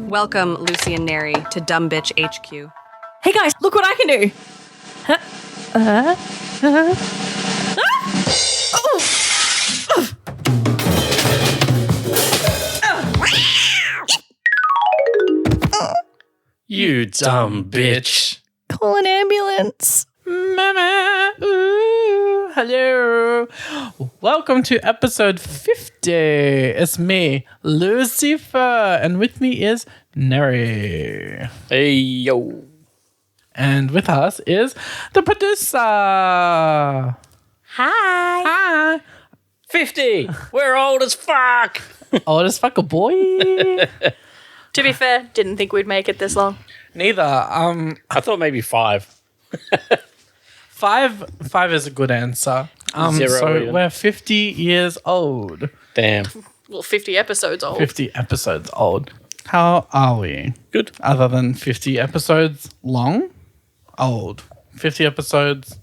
Welcome, Lucy and Nery, to Dumb Bitch HQ. Hey guys, look what I can do. You dumb bitch. Call an ambulance. Mama, ooh, hello. Welcome to episode 50. It's me, Lucy Furr, and with me is Nery. Hey, yo. And with us is the producer. Hi. Hi. 50. We're old as fuck. Old as fuck a boy. To be fair, didn't think we'd make it this long. Neither. I thought maybe 5. Five is a good answer. Zero, so even. we're 50 years old. Damn. Well, 50 episodes old. 50 episodes old. How are we? Good. Other than 50 episodes long? Old. 50 episodes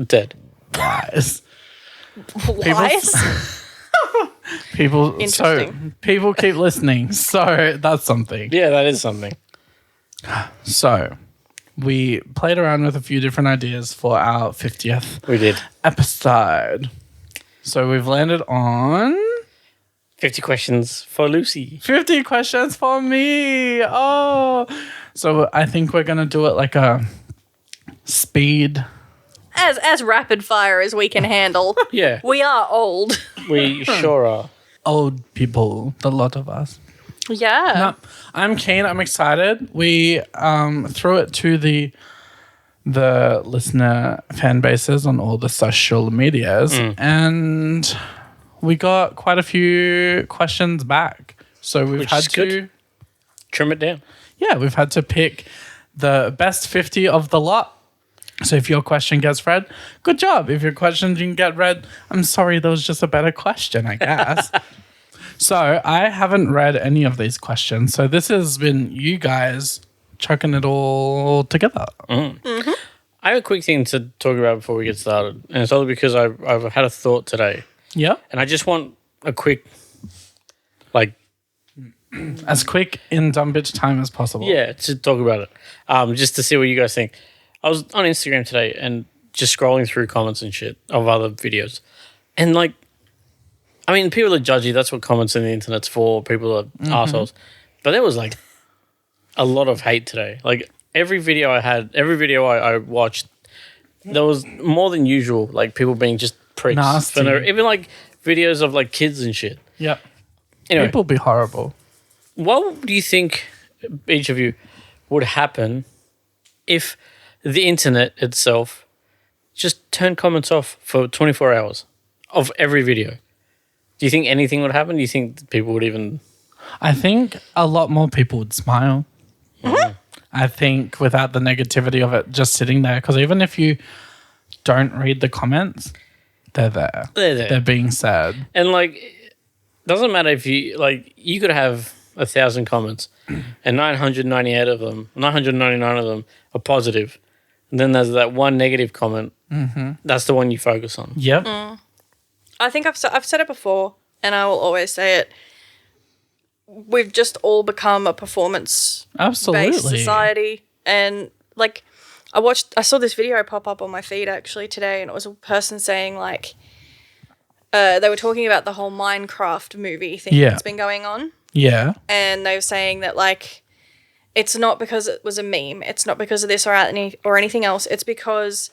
Dead. wise. Wise? People Interesting. people keep listening. So that's something. Yeah, that is something. So we played around with a few different ideas for our 50th We did. episode. So we've landed on 50 questions for Lucy. 50 questions for me. Oh. So I think we're going to do it like a speed. As rapid fire as we can handle. Yeah, We are old. we sure are. Old people, the lot of us. Yeah. No, I'm keen. I'm excited. We threw it to the listener fan bases on all the social medias, and we got quite a few questions back. So we've Which had is to, good. Trim it down. yeah, we've had to pick the best 50 of the lot. So if your question gets read, good job. If your question didn't get read, I'm sorry, that was just a better question, I guess. So I haven't read any of these questions. So this has been you guys chucking it all together. I have a quick thing to talk about before we get started. And it's only because I've had a thought today. Yep. And I just want a quick, like, As quick in dumb bitch time as possible. yeah, to talk about it. Just to see what you guys think. I was on Instagram today and just scrolling through comments and shit of other videos. And, like, I mean, people are judgy. That's what comments on the internet's for. People are assholes. But there was, like, a lot of hate today. Like, every video I watched, there was more than usual, like, people being just pricks. Nasty. Even, like, videos of, like, kids and shit. Yep. Anyway, People be horrible. what do you think, each of you, would happen if the internet itself just turned comments off for 24 hours of every video? Do you think anything would happen? Do you think people would even... I think a lot more people would smile. I think without the negativity of it just sitting there. Because even if you don't read the comments, they're there. They're there. They're being said. And, like, it doesn't matter if you... Like, you could have 1,000 comments and 999 of them are positive. And then there's that one negative comment. That's the one you focus on. Yep. I think I've said it before, and I will always say it. We've just all become a performance-based Absolutely. society. And, like, I saw this video pop up on my feed, actually, today, and it was a person saying, like, they were talking about the whole Minecraft movie thing Yeah. that's been going on. Yeah. And they were saying that, like, it's not because it was a meme. It's not because of this or anything else. It's because,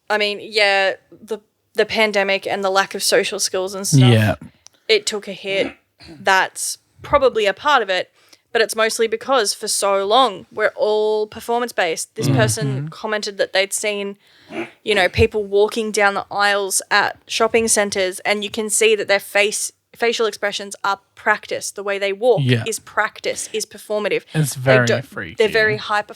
I mean, yeah, the pandemic and the lack of social skills and stuff, Yeah. it took a hit. That's probably a part of it, but it's mostly because for so long we're all performance-based. This person commented that they'd seen, people walking down the aisles at shopping centres, and you can see that their facial expressions are practiced. The way they walk is practice, is performative. It's very freaky. They're very hyper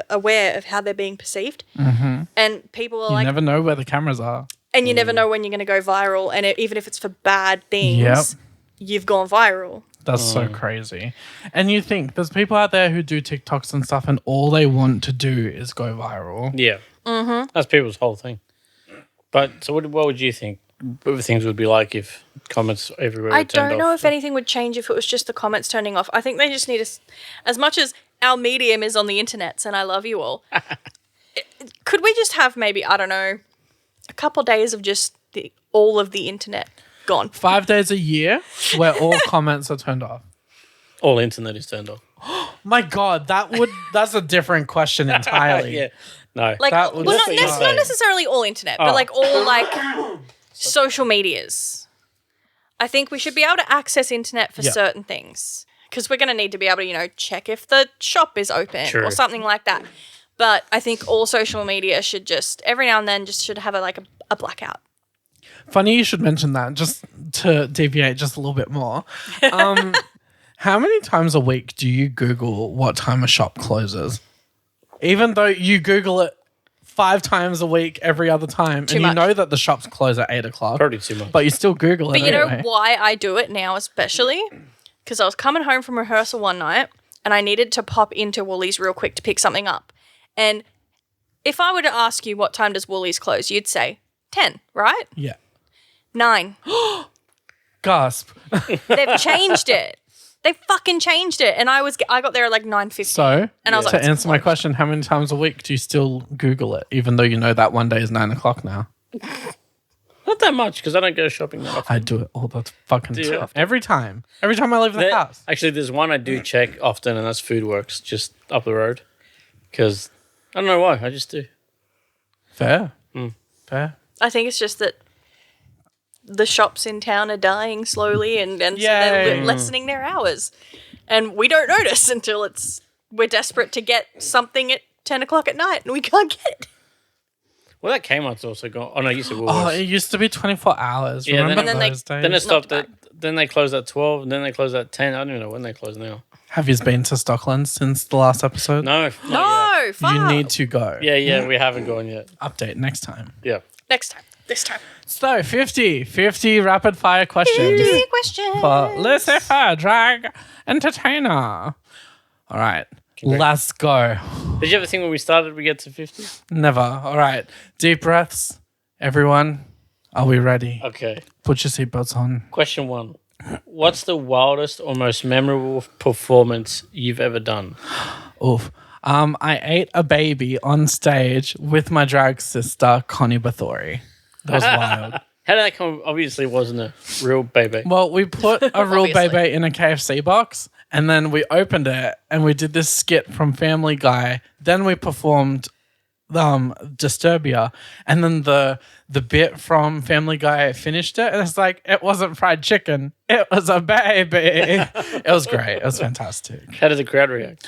aware of how they're being perceived. And people are You never know where the cameras are. and you never know when you're going to go viral. And even if it's for bad things, you've gone viral. That's so crazy. And you think there's people out there who do TikToks and stuff and all they want to do is go viral. Yeah. That's people's whole thing. But so what would you think? things would be like if comments everywhere were I turned don't know off. if anything would change if it was just the comments turning off. I think they just need to, as much as our medium is on the internet, and I love you all, could we just have maybe, I don't know, a couple days of just all of the internet gone? 5 days a year where all comments are turned off. All internet is turned off. My God, that's a different question entirely. Yeah. No. Like, That well, would not, be not insane. necessarily all internet, but like all like social medias. I think we should be able to access internet for certain things because we're going to need to be able to, check if the shop is open True. or something like that. But I think all social media should just every now and then just should have a blackout. Funny you should mention that, just to deviate just a little bit more. How many times a week do you Google what time a shop closes? Even though you Google it 5 times a week every other time, Too and much. you know that the shops close at 8 o'clock, Probably too much. but you still Google it But you know anyway. why I do it now especially? Because I was coming home from rehearsal one night and I needed to pop into Woolies real quick to pick something up. And if I were to ask you what time does Woolies close, you'd say 10, right? Yeah. 9. Gasp. They've changed it. They fucking changed it. And I got there at like 9:50. So, And I was to like, answer my question, how many times a week do you still Google it, even though you know that one day is 9 o'clock now? Not that much because I don't go shopping that often. I do it all the fucking you? time. Every time I leave the house. Actually, there's one I do check often, and that's Foodworks, just up the road. Because I don't know why, I just do. Fair. Fair. I think it's just that the shops in town are dying slowly and so Yay. they're lessening their hours. And we don't notice until we're desperate to get something at 10 o'clock at night and we can't get it. Well, that Kmart's also gone. Oh, no, you said Oh, Woolworths. it used to be 24 hours. Yeah, Remember then- And then those days? Then it stopped back. then they closed at 12, and then they closed at 10. I don't even know when they close now. Have you been to Stockland since the last episode? No. not No, fuck. You need to go. yet. Yeah, we haven't gone yet. Update next time. Yeah. Next time. This time. So, 50 rapid fire questions. Easy question. For Lucy Furr, drag entertainer. All right, let's go. Did you ever think when we started we get to 50? Never. All right, deep breaths. Everyone, are we ready? Okay. Put your seatbelts on. Question 1. What's the wildest or most memorable performance you've ever done? Oof. I ate a baby on stage with my drag sister, Connie Bathory. That was wild. How did that come? Obviously, it wasn't a real baby. Well, we put a real Obviously. baby in a KFC box, and then we opened it, and we did this skit from Family Guy. Then we performed Disturbia, and then the bit from Family Guy finished it, and it's like, it wasn't fried chicken, it was a baby. It was great. It was fantastic. How did the crowd react?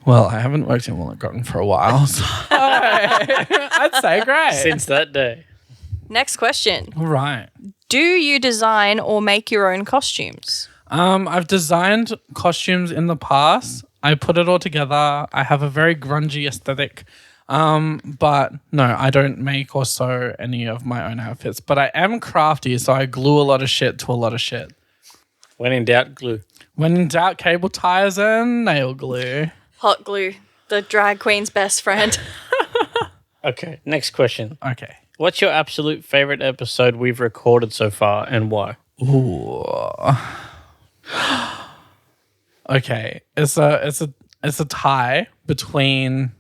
Well, I haven't worked in Walnut Groton for a while, so I'd say great. Since that day. Next question. All right. Do you design or make your own costumes? I've designed costumes in the past. I put it all together. I have a very grungy aesthetic. But no, I don't make or sew any of my own outfits. But I am crafty, so I glue a lot of shit to a lot of shit. When in doubt, glue. When in doubt, cable ties and nail glue. Hot glue. The drag queen's best friend. Okay, next question. Okay. What's your absolute favorite episode we've recorded so far and why? Ooh. Okay. It's a tie between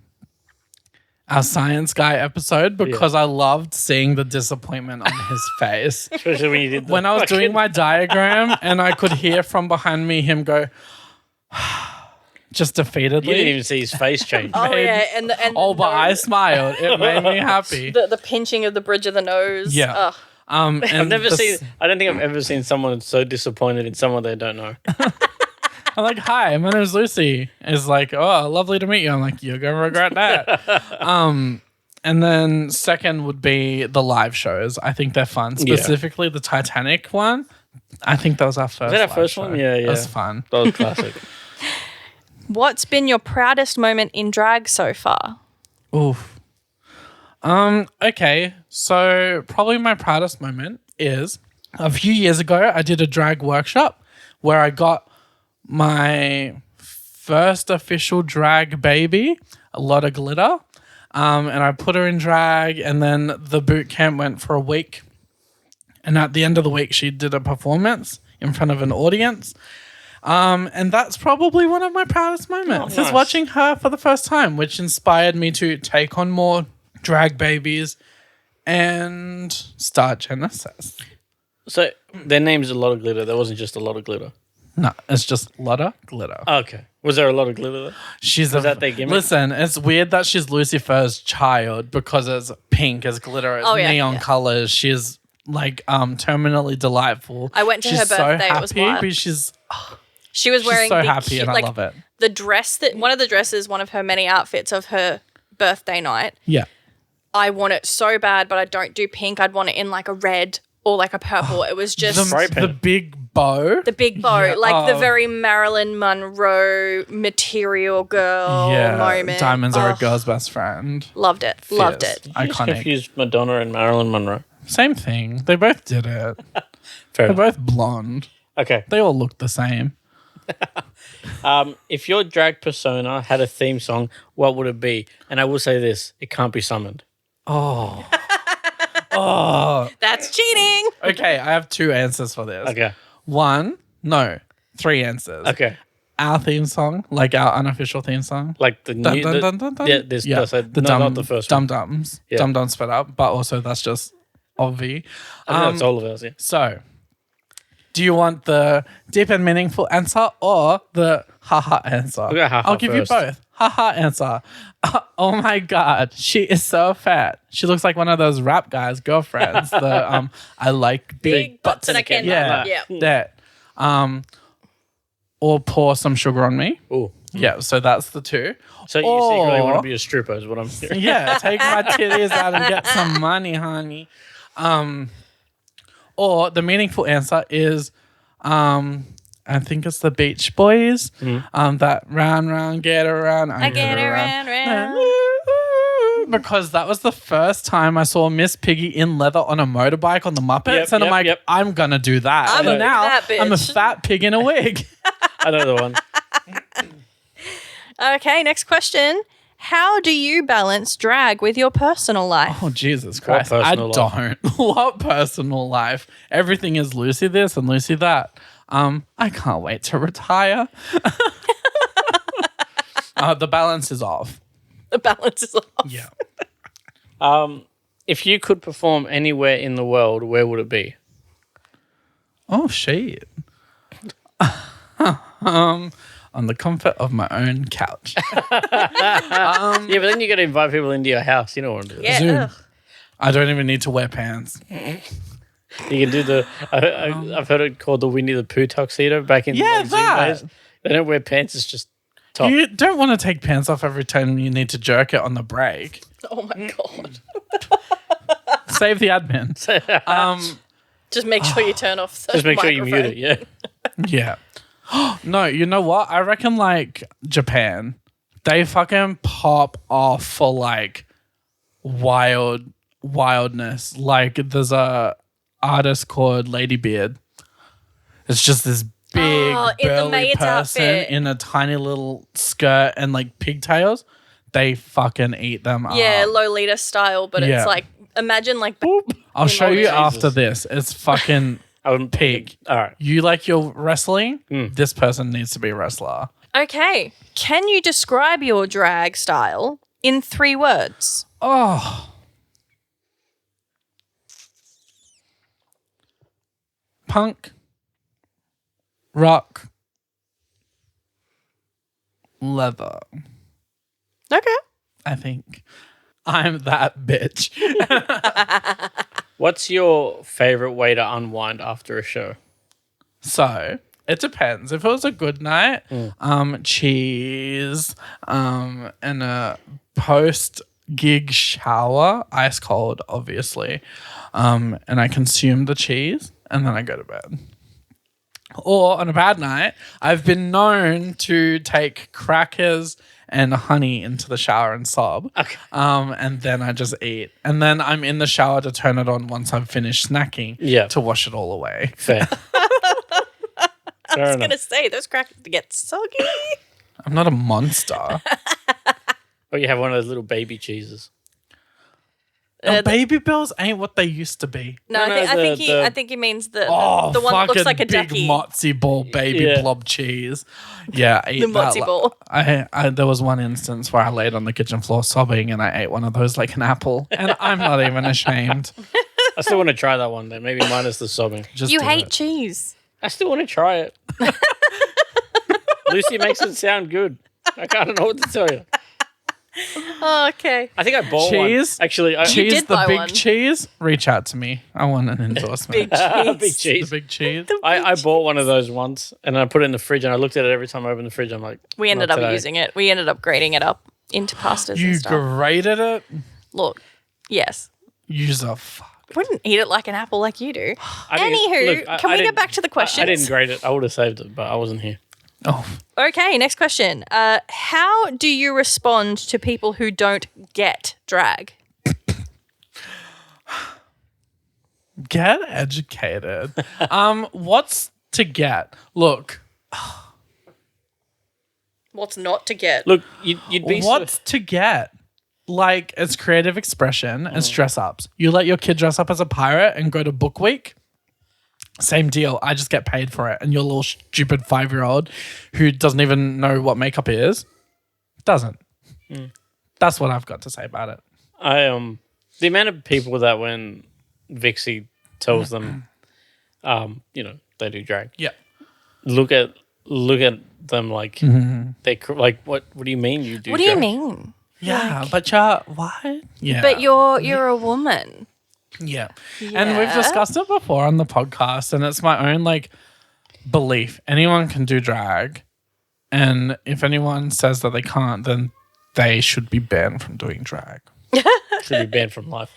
our science guy episode because I loved seeing the disappointment on his face. Especially when you did When I was doing my diagram and I could hear from behind me him go just You didn't defeatedly. even see his face change. Oh, yeah. And Oh, but I smiled. It made me happy. the pinching of the bridge of the nose. Yeah. Ugh. And I don't think I've ever seen someone so disappointed in someone they don't know. I'm like, hi, my name is Lucy. It's like, oh, lovely to meet you. I'm like, you're gonna regret that. And then second would be the live shows. I think they're fun. Specifically the Titanic one. I think that was our first. that our live first show. one? Yeah, It was yeah. fun. That was classic. What's been your proudest moment in drag so far? Oof. Okay. So probably my proudest moment is a few years ago, I did a drag workshop where I got my first official drag baby, a lot of glitter. And I put her in drag, and then the boot camp went for a week. And at the end of the week, she did a performance in front of an audience. And that's probably one of my proudest moments, is watching her for the first time, which inspired me to take on more drag babies and start Genesis. So their name's A Lot of Glitter. There wasn't just A Lot of Glitter. No, it's just Lotta Glitter. Okay. Was there a lot of glitter there? Was that their gimmick? Listen, it's weird that she's Lucy Furr's child because it's pink, it's glitter, it's neon colors. She's like terminally delightful. I went to her birthday. It was wild. But she was wearing so happy, and I love it. The dress one of her many outfits of her birthday night. Yeah. I want it so bad, but I don't do pink. I'd want it in like a red or like a purple. It was just the big bow. The big bow, the very Marilyn Monroe material girl moment. Diamonds are a girl's best friend. Loved it. Fierce. Loved it. Iconic. Just confused Madonna and Marilyn Monroe. Same thing. They both did it. They're both blonde. Okay. They all look the same. If your drag persona had a theme song, what would it be? And I will say this, it can't be summoned. Oh. That's cheating. Okay, I have 2 answers for this. Okay. 3 answers. Okay. Our theme song, like our unofficial theme song. Like the new... Dun, dun, dun, dun. Yeah, not the first one. Dum-dums. Yeah. Dum-dums sped up, but also that's just obvi. I think that's all of ours, yeah. So, do you want the deep and meaningful answer or the haha answer? I'll give first. you both. Haha answer. Oh my God, she is so fat. She looks like one of those rap guys' girlfriends. I like Big butts and I can. Yeah, that. Or pour some sugar on me. Ooh. Yeah, so that's the 2. So you secretly want to be a stripper is what I'm hearing. Yeah, take my titties out and get some money, honey. Or the meaningful answer is, I think it's the Beach Boys. That round, get around. I get around. Because that was the first time I saw Miss Piggy in leather on a motorbike on the Muppets. I'm like, I'm going to do that. I'm a fat pig in a wig. I know the one. Okay, next question. How do you balance drag with your personal life? Oh, Jesus Christ. I don't. What personal life? Everything is Lucy this and Lucy that. I can't wait to retire. The balance is off. The balance is off. Yeah. If you could perform anywhere in the world, where would it be? Oh, shit. On the comfort of my own couch. Yeah, but then you got to invite people into your house. You don't want to do that. Yeah. Zoom. I don't even need to wear pants. You can do the... I've heard it called the Winnie the Pooh tuxedo back in Yeah, Zoom that. days. They don't wear pants. It's just top. You don't want to take pants off every time you need to jerk it on the break. Oh my God. Save the admin. Just make sure you turn off the Just make sure you microphone. mute it, yeah. Yeah. No, you know what? I reckon like Japan, they fucking pop off for like wildness. Like there's a artist called Ladybeard. It's just this big in the burly maid's person outfit. in a tiny little skirt and like pigtails. They fucking eat them Yeah, up. Lolita style, but Yeah. it's like, imagine like... I'll show you Jesus. after this. It's fucking I wouldn't peak. All right. You like your wrestling? This person needs to be a wrestler. Okay. Can you describe your drag style in 3 words? Oh. Punk. Rock. Leather. Okay. I think. I'm that bitch. What's your favorite way to unwind after a show? So it depends. If it was a good night, cheese, and a post gig shower, ice cold, obviously. And I consume the cheese and then I go to bed. Or on a bad night, I've been known to take crackers and honey into the shower and sob. Okay. And then I just eat. And then I'm in the shower to turn it on once I've finished snacking to wash it all away. Fair. I was going to say, those crackers get soggy. I'm not a monster. Or you have one of those little baby cheeses. Baby bells ain't what they used to be. No, I think he means the one that looks like a big ducky. mozzie ball baby blob cheese. Yeah, I ate The mozzie ball. I there was one instance where I laid on the kitchen floor sobbing and I ate one of those like an apple. And I'm not even ashamed. I still want to try that one day. Maybe minus the sobbing. Just You do hate it. cheese. I still want to try it. Lucy makes it sound good. I don't know what to tell you. Oh, okay. I think I bought Cheese? one. Actually, Cheese, did the buy big one. cheese. Reach out to me. I want an endorsement. Big cheese. big cheese. The big cheese. I bought one of those once and I put it in the fridge and I looked at it every time I opened the fridge. I'm like, We ended not up today. using it. We ended up grating it up into pastas You and stuff. grated it. Look, yes. Use a fuck. Wouldn't eat it like an apple like you do. I didn't- Anywho, look, I can we get didn't- back to the questions? I didn't grade it. I would have saved it, but I wasn't here. Oh, Okay, next question. How do you respond to people who don't get drag? get educated. What's to get? Look, What's not to get? Look, you'd be what's to get? Like, it's creative expression and dress ups. You let your kid dress up as a pirate and go to book week. Same deal. I just get paid for it. And your little stupid 5-year-old who doesn't even know what makeup is doesn't. That's what I've got to say about it. the amount of people that when Vixie tells them, they do drag. Yeah. Look at them like they like what do you mean you do? What do you drag? mean? Yeah, but what? Yeah. But you're a woman. Yeah. And we've discussed it before on the podcast, and it's my own like belief. Anyone can do drag. And if anyone says that they can't, then they should be banned from doing drag. Should be banned from life.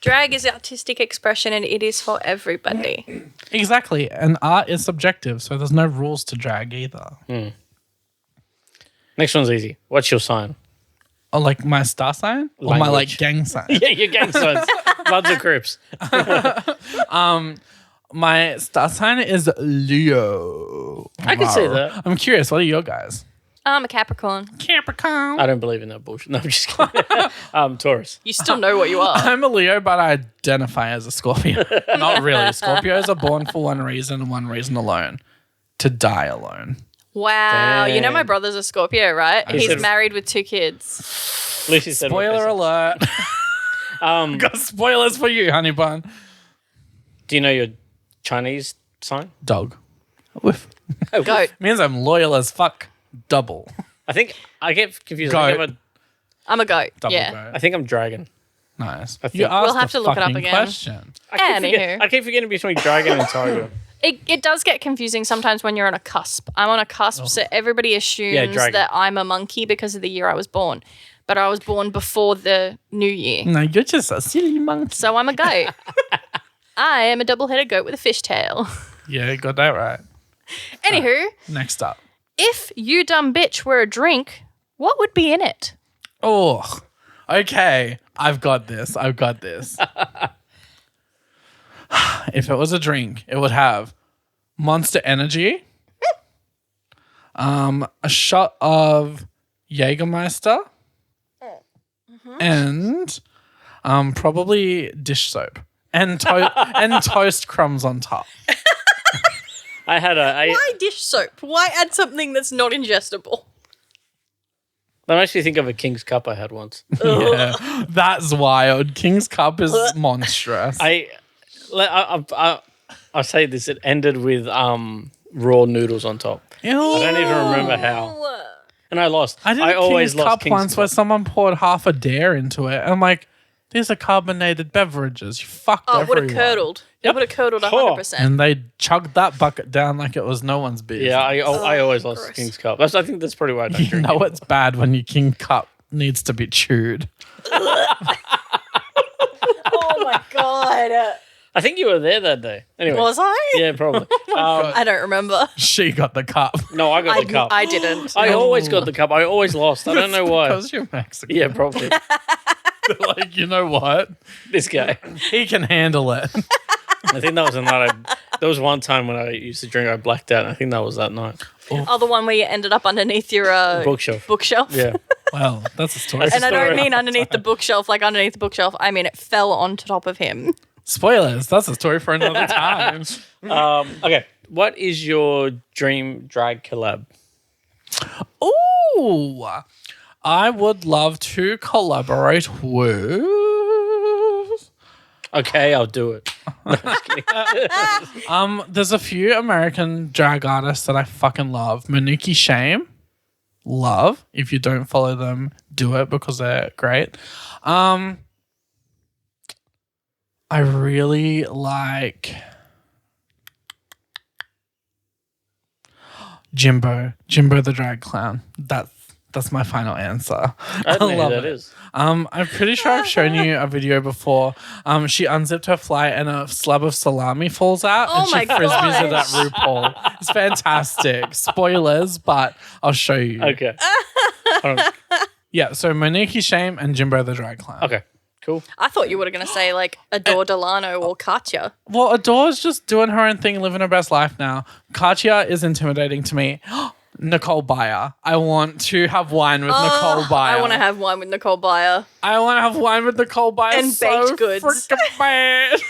Drag is artistic expression and it is for everybody. Exactly. And art is subjective, so there's no rules to drag either. Next one's easy. What's your sign? Or like my star sign? Or my like Language. gang sign? Yeah, your gang signs. Bloods or Crips. My star sign is Leo. I can see that. I'm curious, what are your guys? I'm a Capricorn. Capricorn. I don't believe in that bullshit. No, I'm just kidding. Taurus. You still know what you are. I'm a Leo, but I identify as a Scorpio. Not really. Scorpios are born for one reason and one reason alone: to die alone. Wow. You know my Dang. brother's a Scorpio, right? He's said- married with 2 kids. Lucy said what they Spoiler said. alert. Got spoilers for you, honey bun. Do you know your Chinese sign? Dog. Woof. Goat. Means I'm loyal as fuck. Double. I think I get confused. Goat. I'm a goat. Double yeah. goat. I think I'm dragon. Nice. think- You asked We'll have the to look it up fucking again. question. I keep forgetting between dragon and tiger. It does get confusing sometimes when you're on a cusp. I'm on a cusp, so everybody assumes dragon. that I'm a monkey because of the year I was born. But I was born before the new year. No, you're just a silly monkey. So I'm a goat. I am a double-headed goat with a fishtail. Yeah, you got that right. Anywho, Next up. if You Dumb Bitch were a drink, what would be in it? Oh, okay. I've got this. If it was a drink, it would have Monster Energy, a shot of Jägermeister, and probably dish soap and and toast crumbs on top. I had Why dish soap? Why add something that's not ingestible? that makes me think of a King's Cup I had once. Yeah, that's wild. King's Cup is monstrous. I'll say this: it ended with raw noodles on top. Ew. I don't even remember how, and I lost. I did a always King's lost Cup King's once Cup. where someone poured half a dare into it. I'm like, these are carbonated beverages. You fucked Oh, it would everyone. have curdled. It would have curdled 100%. And they chugged that bucket down like it was no one's business. Yeah, I always lost gross. King's Cup. I think that's probably why I don't You drink know it. it's bad when your King Cup needs to be chewed. Oh my God. I think you were there that day. Anyway, Was I? yeah, probably. I don't remember. She got the cup. No, I got the cup. I didn't. I always got the cup. I always lost. I don't know why. Because you're Mexican. Yeah, probably. Like, you know what? This guy. He can handle it. I think that was the night. There was one time when I used to drink. I blacked out. And I think that was that night. Oh, the one where you ended up underneath your Bookshelf. bookshelf. Yeah. Well, that's a story. And I don't Story. mean underneath the bookshelf, like underneath the bookshelf. I mean it fell on top of him. Spoilers. That's a story for another time. Okay. What is your dream drag collab? Ooh, I would love to collaborate with. Okay, I'll do it. There's a few American drag artists that I fucking love. Monique Shame, love. If you don't follow them, do it because they're great. I really like Jimbo the drag clown. That's my final answer. I don't know who that is. I'm pretty sure I've shown you a video before. She unzipped her flight and a slab of salami falls out and she frisbees it at RuPaul. It's fantastic. Spoilers, but I'll show you. Okay. Hold on. Yeah, so Monique Shame and Jimbo the drag clown. Okay. Cool. I thought you were going to say like Adore Delano or Katya. Well, Adore's just doing her own thing, living her best life now. Katya is intimidating to me. Nicole Byer. I want to have wine with Nicole Byer. I want to have wine with Nicole Byer. I want to have wine with Nicole Byer. And so baked goods. freaking bad.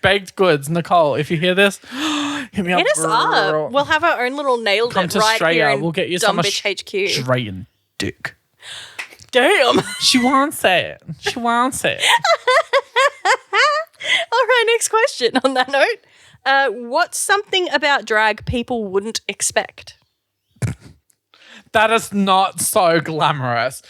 Baked goods. Nicole, if you hear this, hit me up. Hit us girl. up. We'll have our own little nailed Come it to right here Australia. in We'll get you Dumb some Bitch HQ. Australian dick. Damn. She wants it. She wants it. All right, next question on that note. What's something about drag people wouldn't expect? That is not so glamorous.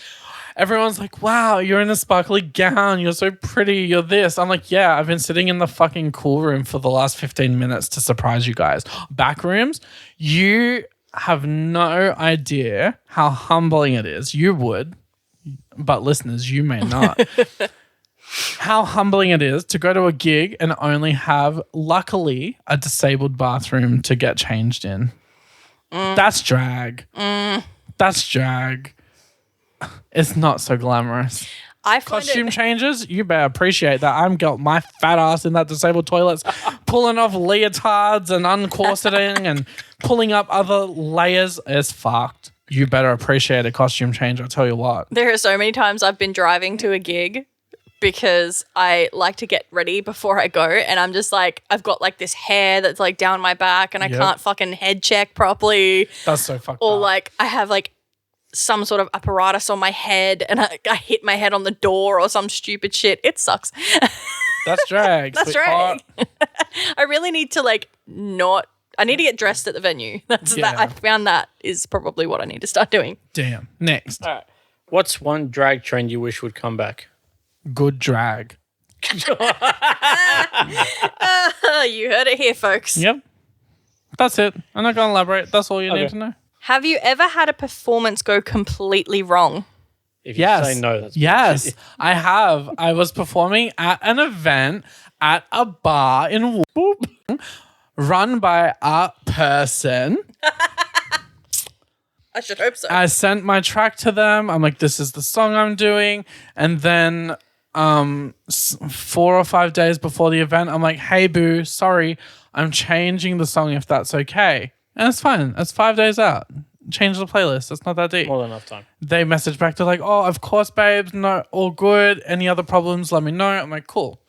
Everyone's like, wow, you're in a sparkly gown. You're so pretty. You're this. I'm like, yeah, I've been sitting in the fucking cool room for the last 15 minutes to surprise you guys. Back rooms, you have no idea how humbling it is. You would, but listeners, you may not. How humbling it is to go to a gig and only have, luckily, a disabled bathroom to get changed in. That's drag. That's drag. It's not so glamorous. I find Costume changes, you better appreciate that. I'm got my fat ass in that disabled toilets, pulling off leotards and uncorseting and pulling up other layers. It's fucked. You better appreciate a costume change, I'll tell you what. There are so many times I've been driving to a gig because I like to get ready before I go, and I'm just like, I've got like this hair that's like down my back and I can't fucking head check properly. That's so fucked Or up. like I have like some sort of apparatus on my head and I hit my head on the door or some stupid shit. It sucks. That's drag. That's sweetheart. drag. I really need to like not, I need to get dressed at the venue. That's that. I found that is probably what I need to start doing. Damn. Next. All right. What's one drag trend you wish would come back? Good drag. You heard it here, folks. Yep. That's it. I'm not going to elaborate. That's all you need to know. Have you ever had a performance go completely wrong? If you Yes. say no, that's yes, bullshit. I have. I was performing at an event at a bar in Whoop, run by a person. I should hope so. I sent my track to them. I'm like, this is the song I'm doing. And then 4 or 5 days before the event, I'm like, hey, boo, sorry, I'm changing the song if that's okay. And it's fine. It's 5 days out. Change the playlist. It's not that deep. More than enough time. They message back to like, oh, of course, babes. No, all good. Any other problems, let me know. I'm like, cool.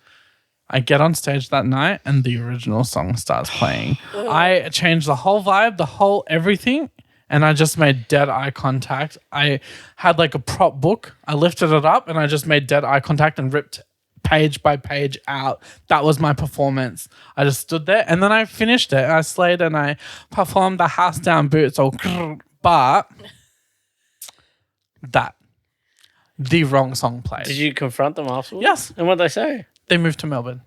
I get on stage that night and the original song starts playing. I changed the whole vibe, the whole everything, and I just made dead eye contact. I had like a prop book. I lifted it up and I just made dead eye contact and ripped page by page out. That was my performance. I just stood there and then I finished it. I slayed and I performed the house down boots. But the wrong song played. Did you confront them afterwards? Yes. And what'd they say? They moved to Melbourne.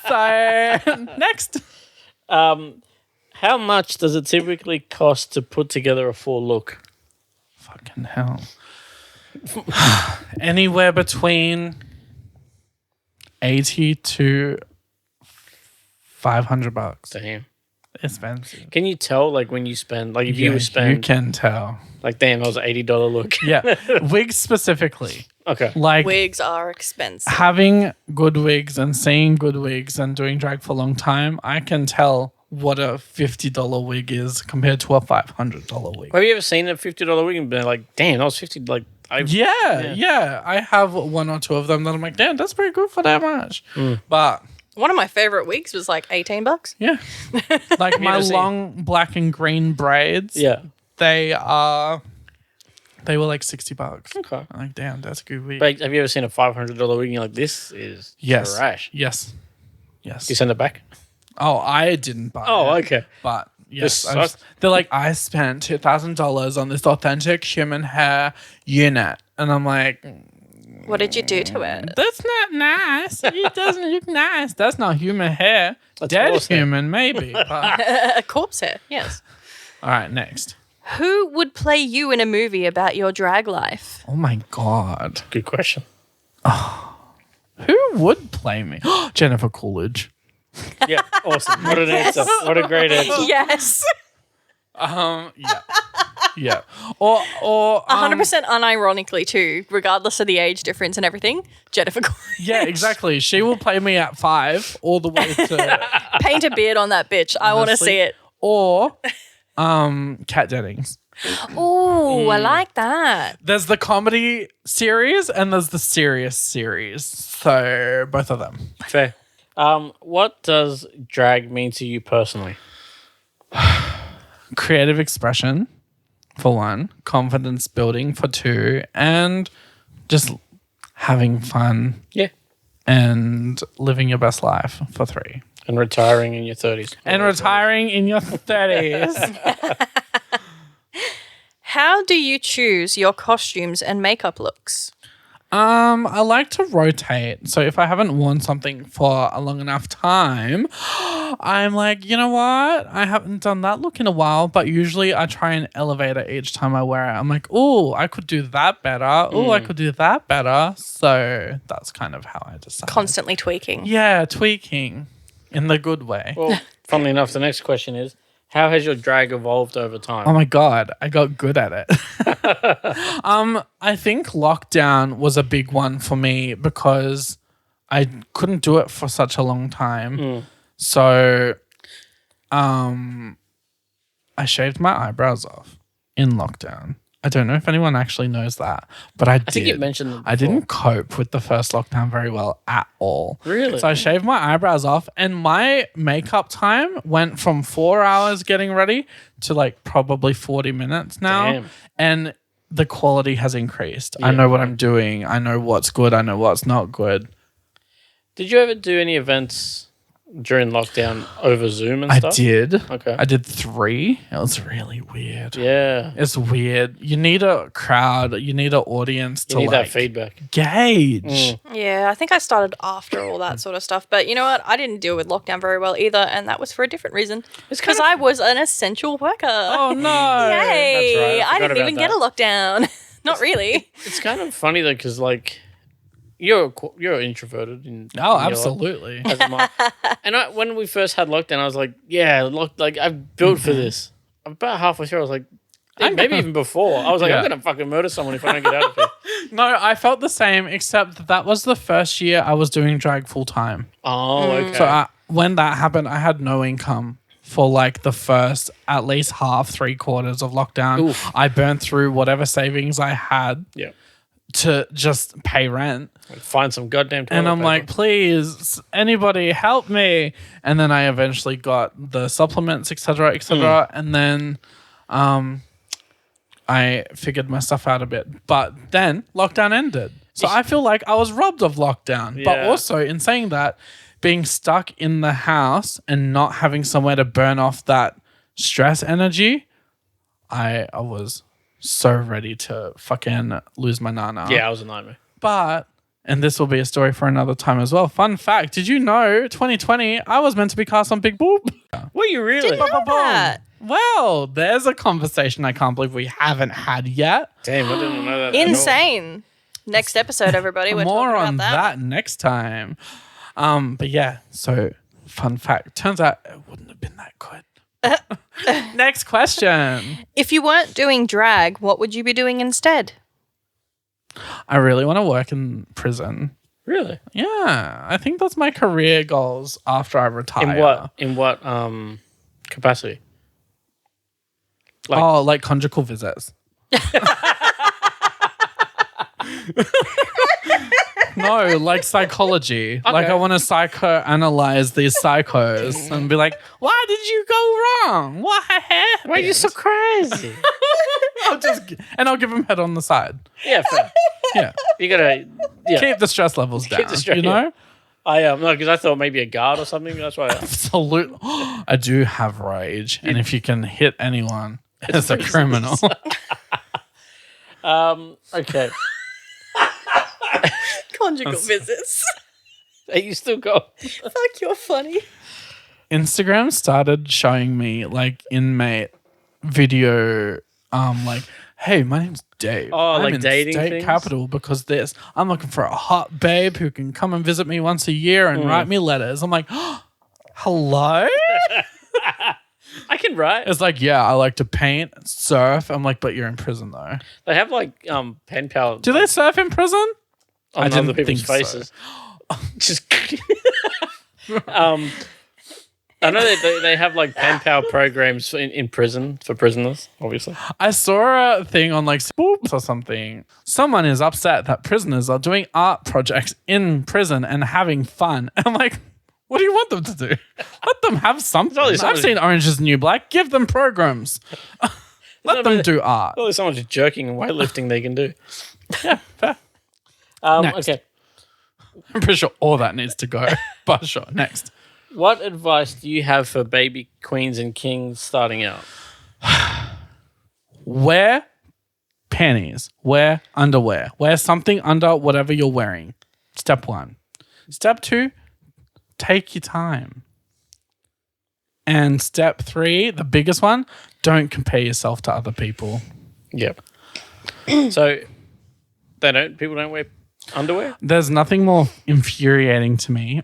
So next. How much does it typically cost to put together a full look? Fucking hell. Anywhere between 80 to $500. Damn. Expensive. Can you tell, like, when you spend, like, if Yeah, you spend, you can tell. like, damn, that was an $80 look. Yeah. Wigs specifically. Okay. Like Wigs are expensive. having good wigs and seeing good wigs and doing drag for a long time, I can tell what a $50 wig is compared to a $500 wig. Have you ever seen a $50 wig and been like, damn, that was 50? Like, Yeah. I have one or two of them that I'm like, damn, that's pretty good for that much. But One of my favorite wigs was like $18. yeah, like my never seen- long black and green braids. Yeah. They were like $60. Okay. I'm like, damn, that's a good wig. But have you ever seen a $500 wig and you're like, this is Yes. trash? Yes. You send it back? Oh, I didn't buy Oh, it. okay. But yes, This sucks. they're like, I spent $2,000 on this authentic human hair unit. And I'm like, What did you do to it? that's not nice. It doesn't look nice. That's not human hair. That's Dead horse hair. human, maybe. But, A corpse hair, yes. all right, next. Who would play you in a movie about your drag life? Oh my God. Good question. Who would play me? Jennifer Coolidge. Yeah, awesome. What an answer. What a great answer. Yes. Yeah. Yeah. Or 100% unironically too, regardless of the age difference and everything. Jennifer Coolidge. yeah, exactly. She will play me at 5 all the way to Paint a beard on that bitch. I want to Honestly. see it. or Kat Dennings. Ooh, I like that. There's the comedy series and there's the serious series. So both of them. Fair. What does drag mean to you personally? Creative expression for 1, confidence building for 2, and just having fun Yeah. and living your best life for 3. And retiring in your 30s. And retiring in your 30s. How do you choose your costumes and makeup looks? I like to rotate. So if I haven't worn something for a long enough time, I'm like, you know what? I haven't done that look in a while, but usually I try and elevate it each time I wear it. I'm like, oh, I could do that better. Oh, I could do that better. So that's kind of how I decide. Constantly tweaking. Yeah, tweaking in the good way. Well, funnily enough, the next question is, how has your drag evolved over time? Oh my God, I got good at it. I think lockdown was a big one for me because I couldn't do it for such a long time. So I shaved my eyebrows off in lockdown. I don't know if anyone actually knows that, but I did. I think you mentioned them I before. didn't cope with the first lockdown very well at all. Really? So I shaved my eyebrows off and my makeup time went from 4 hours getting ready to like probably 40 minutes now. Damn. And the quality has increased. I know what I'm doing. I know what's good. I know what's not good. Did you ever do any events during lockdown over Zoom and I stuff? did. Okay. I did 3. It was really weird. Yeah. It's weird. You need a crowd. You need an audience You to need like that feedback. gauge. Yeah, I think I started after all that sort of stuff. But you know what? I didn't deal with lockdown very well either, and that was for a different reason. It's because I was an essential worker. Oh no. Yay! That's right. I I didn't forgot even about get a lockdown. Not really. It's kind of funny though, because like you're introverted. In Oh, in your life, absolutely. as am I. And when we first had lockdown, I was like, yeah, like I've built for this. About halfway through, I was like, maybe even before, I was like, Yeah. I'm gonna fucking murder someone if I don't get out of here. No, I felt the same, except that was the first year I was doing drag full time. Oh, okay. So when that happened, I had no income for like the first at least half, 3/4 of lockdown. Oof. I burned through whatever savings I had Yeah. to just pay rent. Find some goddamn toilet And I'm paper. like, please, anybody help me. And then I eventually got the supplements, etc., etc. And then I figured my stuff out a bit. But then lockdown ended. So I feel like I was robbed of lockdown. But Yeah. also in saying that, being stuck in the house and not having somewhere to burn off that stress energy, I was so ready to fucking lose my nana. yeah, I was a nightmare. But, and this will be a story for another time as well. Fun fact, did you know 2020, I was meant to be cast on Big Boob? Were you really? that. Well, there's a conversation I can't believe we haven't had yet. Damn, I didn't know that. at all. Insane. Next episode, everybody. We're More talking on about that next time. But yeah, so fun fact. Turns out it wouldn't have been that good. Next question. If you weren't doing drag, what would you be doing instead? I really want to work in prison. Really? Yeah, I think that's my career goals after I retire. In what capacity? Like conjugal visits. No, like psychology. Like I want to psychoanalyze these psychos and be like, why did you go wrong? What happened? Why are you so crazy? I'll give him head on the side. Yeah, fair. Yeah. You gotta Keep the stress levels down. the stress, you know? yeah. I no, because I thought maybe a guard or something. That's why. Absolutely. I do have rage. And if you can hit anyone, it's a criminal. Okay. Conjugal visits. Are you still going? Fuck, you're funny. Instagram started showing me like inmate video, like, hey, my name's Dave. Oh, I'm like in dating state things? capital because I'm looking for a hot babe who can come and visit me once a year and write me letters. I'm like, hello? I can write. It's like, yeah, I like to paint, surf. I'm like, but you're in prison though. They have like pen pal. Do they surf in prison? on I didn't other people's think faces? Just. I know they have like pen pal programs in prison for prisoners, obviously. I saw a thing on like Spoops or something. Someone is upset that prisoners are doing art projects in prison and having fun. I'm like, what do you want them to do? Let them have something. I've seen Orange is the New Black. Give them programs. Let them do art. Well, there's so much jerking and weightlifting they can do. Yeah, fair. Next. Okay. I'm pretty sure all that needs to go. But sure, next. What advice do you have for baby queens and kings starting out? Wear panties. Wear underwear. Wear something under whatever you're wearing. Step 1. Step 2, take your time. And step 3, the biggest one, don't compare yourself to other people. Yep. So people don't wear underwear? There's nothing more infuriating to me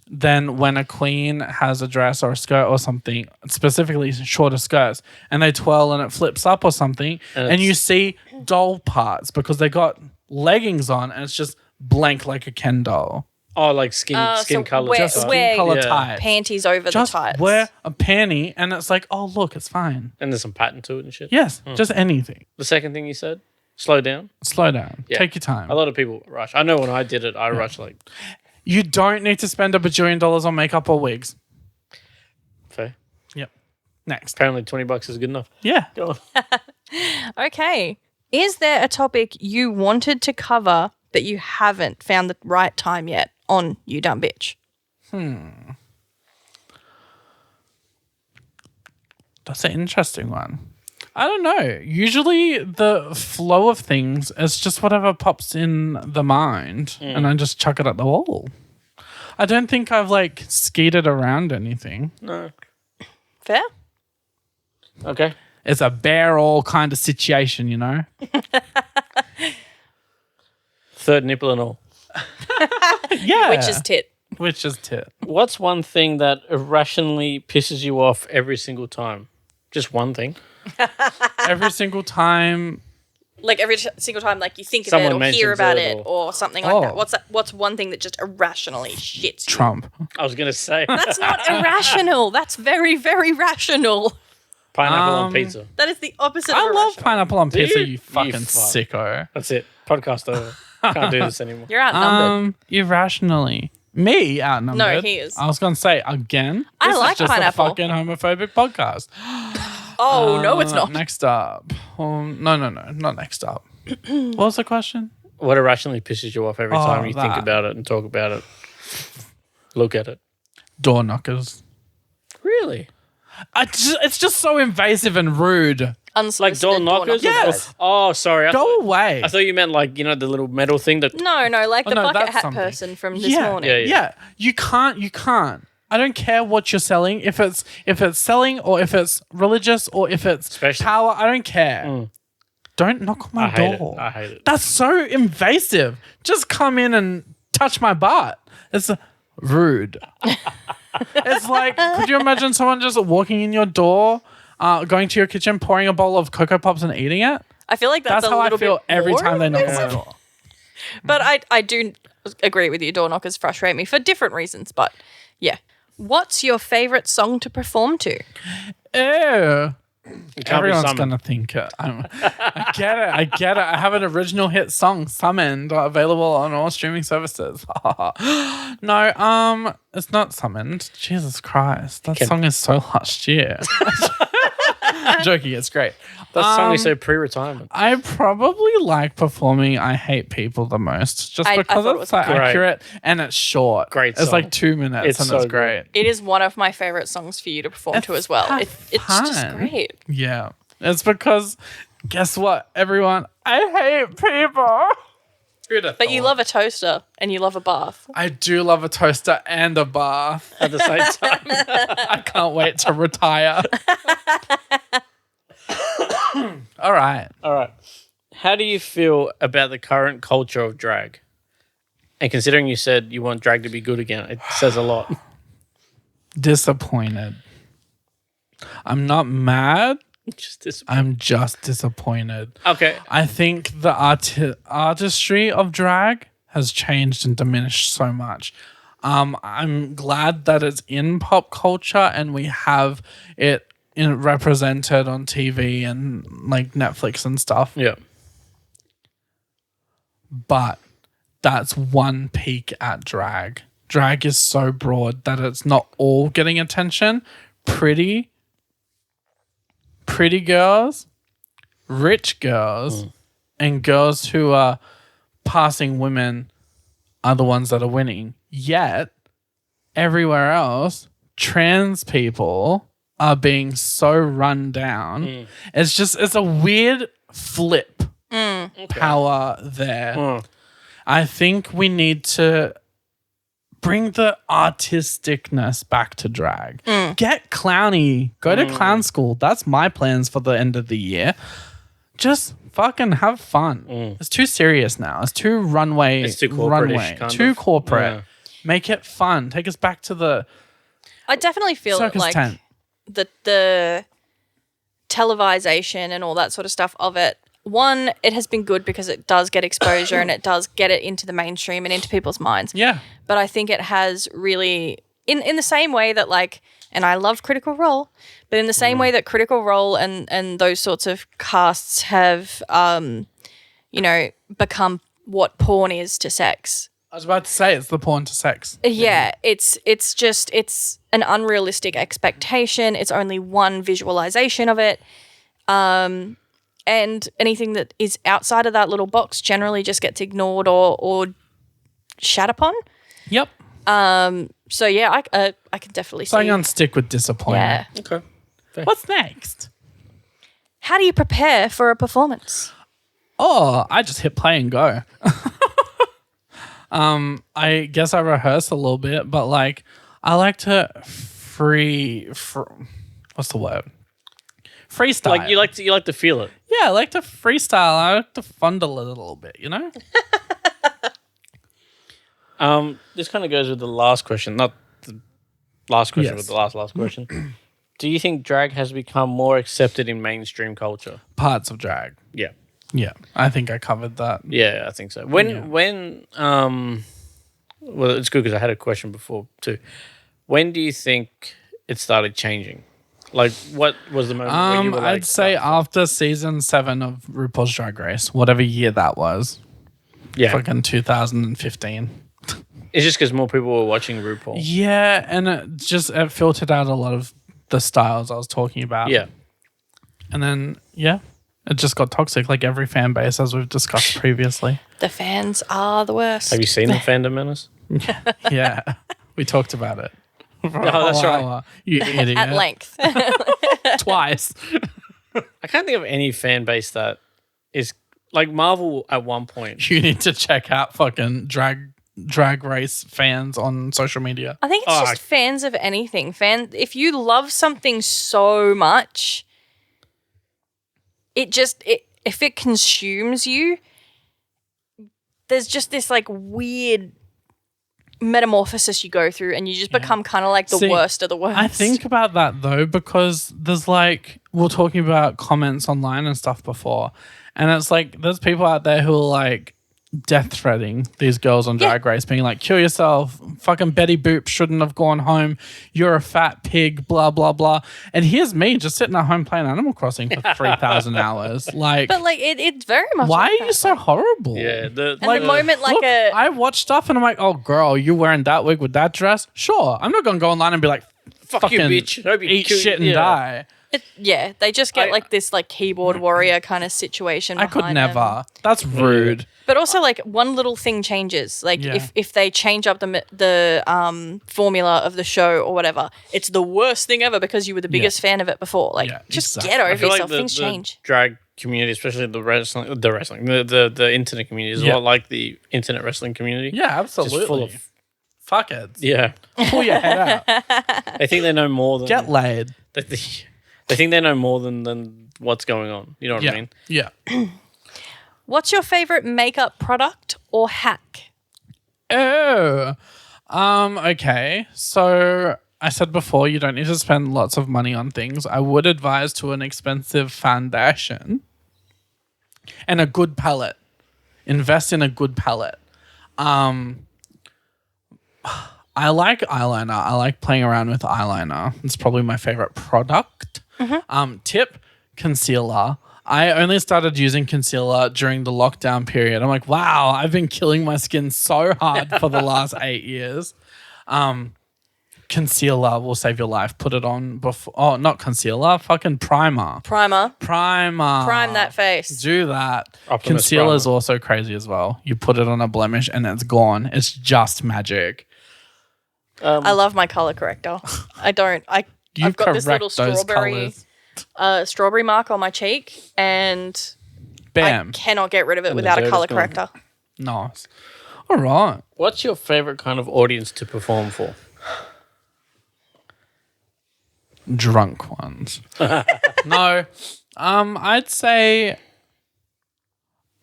than when a queen has a dress or a skirt or something, specifically shorter skirts, and they twirl and it flips up or something, and you see doll parts because they got leggings on and it's just blank like a Ken doll. Oh, like skin color. Wear tights. panties over Just the tights. wear a panty and it's like, oh, look, it's fine. And there's some pattern to it and shit. Yes, just anything. The second thing you said, slow down. Slow down. Yeah. Take your time. A lot of people rush. I know when I did it, I rushed like. You don't need to spend $1 bajillion on makeup or wigs. Fair. Yep. Next. Apparently $20 is good enough. Yeah. Go on. Okay. Is there a topic you wanted to cover that you haven't found the right time yet on You Dumb Bitch? That's an interesting one. I don't know. Usually the flow of things is just whatever pops in the mind and I just chuck it at the wall. I don't think I've like skated around anything. No. Fair? Okay. It's a bare all kind of situation, you know? Third nipple and all. Yeah. Which is tit. Which is tit. What's one thing that irrationally pisses you off every single time? Just one thing. Every single time. Like every single time like you think of Someone it or mentions hear about it it or something like that. Oh. What's one thing that just irrationally shits you? Trump. I was going to say That's not irrational. That's very, very rational. pineapple on pizza. That is the opposite I of love irrational. pineapple on pizza, you? you fucking You fuck. sicko. That's it. Podcast over. Can't do this anymore. You're outnumbered. Irrationally. Me outnumbered. No, he is. I was going to say, again, I this like is just pineapple. a fucking homophobic podcast. Oh, no, it's not. Next up. No, not next up. What was the question? What irrationally pisses you off every time you think that. about it and talk about it? Look at it. Door knockers. Really? It's just so invasive and rude. Like Unsolicited door knockers? Yes. Oh, sorry. Go away. I thought you meant like, the little metal thing that. No, like the no, bucket that's hat something. person from this yeah, morning. Yeah. You can't. I don't care what you're selling. If it's selling or if it's religious or if it's Special. power, I don't care. Don't knock on my door. I hate it. That's so invasive. Just come in and touch my butt. It's rude. It's like, could you imagine someone just walking in your door, going to your kitchen, pouring a bowl of Cocoa Pops and eating it? I feel like that's a how I little feel bit every more time they knock on my invasive. door. But I do agree with you. Door knockers frustrate me for different reasons. But yeah. What's your favorite song to perform to? Ew. It can't be Everyone's summoned. gonna think it. I get it. I get it. I have an original hit song, Summoned, available on all streaming services. No, it's not Summoned. Jesus Christ, that song is so last year. I'm joking. It's great. That song is so pre-retirement. I probably like performing I Hate People the most, just I because thought it it's was like great. accurate and it's short. Great It's song. like 2 minutes It's and so it's good. great. It is one of my favorite songs for you to perform to as well. It's just fun. great. Yeah. It's because, guess what, everyone? I hate people. But you love a toaster and you love a bath. I do love a toaster and a bath. At the same time. I can't wait to retire. All right. All right. How do you feel about the current culture of drag? And considering you said you want drag to be good again, it says a lot. Disappointed. I'm not mad. Just this. I'm just disappointed. Okay. I think the artistry of drag has changed and diminished so much. I'm glad that it's in pop culture and we have it represented on TV and like Netflix and stuff. Yeah. But that's one peek at drag. Drag is so broad that it's not all getting attention. Pretty girls, rich girls, and girls who are passing women are the ones that are winning. Yet, everywhere else, trans people are being so run down. It's a weird flip power there. I think we need to bring the artisticness back to drag. Get clowny. Go to clown school. That's my plans for the end of the year. Just fucking have fun. It's too serious now. It's too runway. It's too corporate-ish, runway. kind Too of. corporate. Yeah. Make it fun. Take us back to the I definitely feel circus like tent. the televisation and all that sort of stuff of it. One, it has been good because it does get exposure and it does get it into the mainstream and into people's minds. Yeah. But I think it has really, in the same way that like, and I love Critical Role, but in the same way that Critical Role and those sorts of casts have, become what porn is to sex. I was about to say it's the porn to sex. Yeah, it's an unrealistic expectation. It's only one visualization of it. And anything that is outside of that little box generally just gets ignored or shat upon. Yep. So yeah, I can definitely So I'm see. going to stick with disappointment. Yeah. Okay. What's next? How do you prepare for a performance? Oh, I just hit play and go. I guess I rehearse a little bit, but like I like to what's the word? Freestyle. Like you like to feel it. Yeah, I like to freestyle. I like to fondle it a little bit, you know? This kind of goes with the last question, not the last question, Yes. but the last question. Do you think drag has become more accepted in mainstream culture? Parts of drag. Yeah. Yeah, I think I covered that. Yeah, I think so. Well, it's good because I had a question before too. When do you think it started changing? Like, what was the moment where you were like... I'd say after season 7 of RuPaul's Drag Race, whatever year that was. yeah. Fucking 2015. It's just because more people were watching RuPaul. Yeah, and it filtered out a lot of the styles I was talking about. Yeah. And then, yeah, it just got toxic like every fan base, as we've discussed previously. The fans are the worst. Have you seen the Fandom Menace? Yeah, we talked about it. Oh, that's right. Hour, you idiot. At length. Twice. I can't think of any fan base that is... Like, Marvel at one point... You need to check out fucking drag race fans on social media. I think it's just fans of anything. If you love something so much, if it consumes you, there's just this like weird metamorphosis you go through and you just become kind of like the worst of the worst. I think about that though, because there's like, we're talking about comments online and stuff before, and it's like there's people out there who are like, death threatening these girls on Drag Race, being like, kill yourself, fucking Betty Boop shouldn't have gone home, you're a fat pig, blah, blah, blah. And here's me just sitting at home playing Animal Crossing for 3,000 hours. Like, But like it's very much. why like are you so horrible? Yeah. And the moment like Look, a I watch stuff and I'm like, oh, girl, you wearing that wig with that dress? Sure. I'm not going to go online and be like, Fuck you, fucking bitch. Hope you eat kill- shit and yeah. die. they just get like this like keyboard warrior kind of situation. I could behind them. never. That's rude. But also, like one little thing changes. Like Yeah. if they change up the formula of the show or whatever, it's the worst thing ever because you were the biggest fan of it before. Like, Yeah, just exactly. get I over feel yourself. like Things change. drag community, especially the internet community, is a lot like the internet wrestling community. Yeah, Just absolutely. full of Fuck it. yeah. Pull your head out. They think they know more than Get laid. They think they know more than what's going on. You know what I mean? Yeah. What's your favorite makeup product or hack? Oh. Okay. So I said before, you don't need to spend lots of money on things. I would advise to an expensive foundation and a good palette. Invest in a good palette. I like eyeliner. I like playing around with eyeliner. It's probably my favorite product. Tip, concealer. I only started using concealer during the lockdown period. I'm like, wow, I've been killing my skin so hard for the last 8 years. Concealer will save your life. Put it on before. Oh, not concealer. Fucking primer. Primer. Prime that face. Do that. Optimus Concealer is primer. also crazy as well. You put it on a blemish and it's gone. It's just magic. I love my color corrector. I've got this little strawberry mark on my cheek, and Bam. I cannot get rid of it without a dirt color is gone. corrector. Nice. All right. What's your favorite kind of audience to perform for? Drunk ones. No. I'd say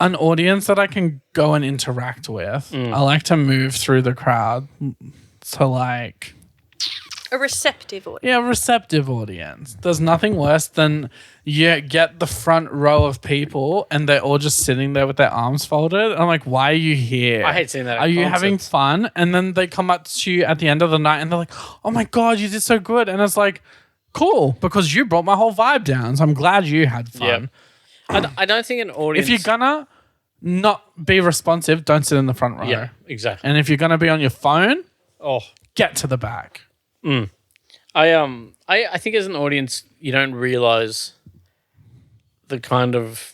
an audience that I can go and interact with. I like to move through the crowd. So like, A receptive audience. yeah, receptive audience. There's nothing worse than you get the front row of people and they're all just sitting there with their arms folded. I'm like, why are you here? I hate seeing that at Are you having concerts. fun? And then they come up to you at the end of the night and they're like, oh my God, you did so good. And it's like, cool, because you brought my whole vibe down. So I'm glad you had fun. I don't think an audience. If you're gonna not be responsive, don't sit in the front row. yeah, exactly. And if you're gonna be on your phone, Oh, get to the back. I think as an audience, you don't realize the kind of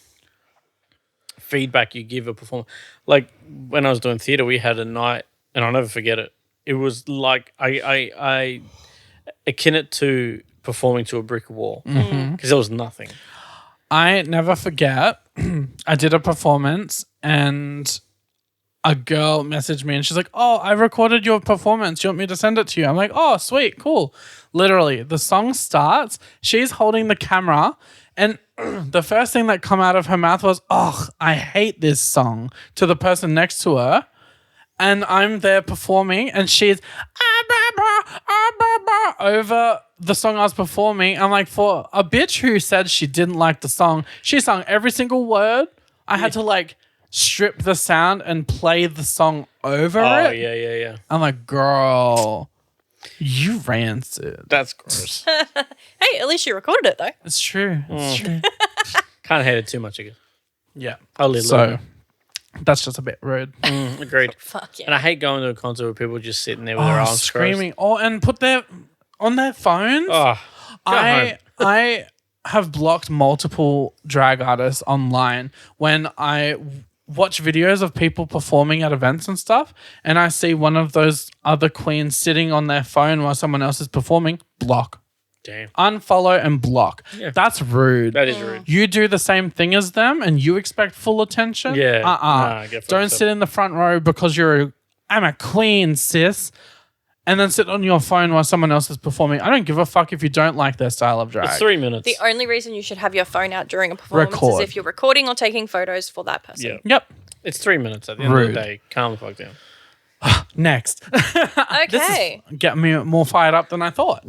feedback you give a performer. Like when I was doing theatre, we had a night, and I'll never forget it. It was like I akin it to performing to a brick wall because there was nothing. I never forget. I did a performance and a girl messaged me and she's like, oh, I recorded your performance. Do you want me to send it to you? I'm like, oh, sweet, cool. Literally, the song starts. She's holding the camera and the first thing that come out of her mouth was, oh, I hate this song, to the person next to her. And I'm there performing and she's over the song I was performing. I'm like, for a bitch who said she didn't like the song, she sung every single word. I had to like strip the sound and play the song over Oh it. yeah. I'm like, girl, you rancid. That's gross. Hey, at least you recorded it though. It's true. It's true. Can't hate it too much again. Yeah. A little. So that's just a bit rude. Agreed. Fuck yeah. And I hate going to a concert where people are just sitting there with their arms screaming. Oh, and put their on their phones. crossed. Oh, go home. I have blocked multiple drag artists online when I watch videos of people performing at events and stuff, and I see one of those other queens sitting on their phone while someone else is performing. Block, Damn. unfollow, and block. Yeah. That's rude. That is rude. You do the same thing as them, and you expect full attention. Yeah. Nah, get fucked Don't up. sit in the front row because I'm a queen, sis. And then sit on your phone while someone else is performing. I don't give a fuck if you don't like their style of drag. It's 3 minutes. The only reation you should have your phone out during a performance Record. is if you're recording or taking photos for that person. Yeah. Yep. It's 3 minutes at the end of Rude. the day. Calm the fuck down. Next. Okay. Get me more fired up than I thought.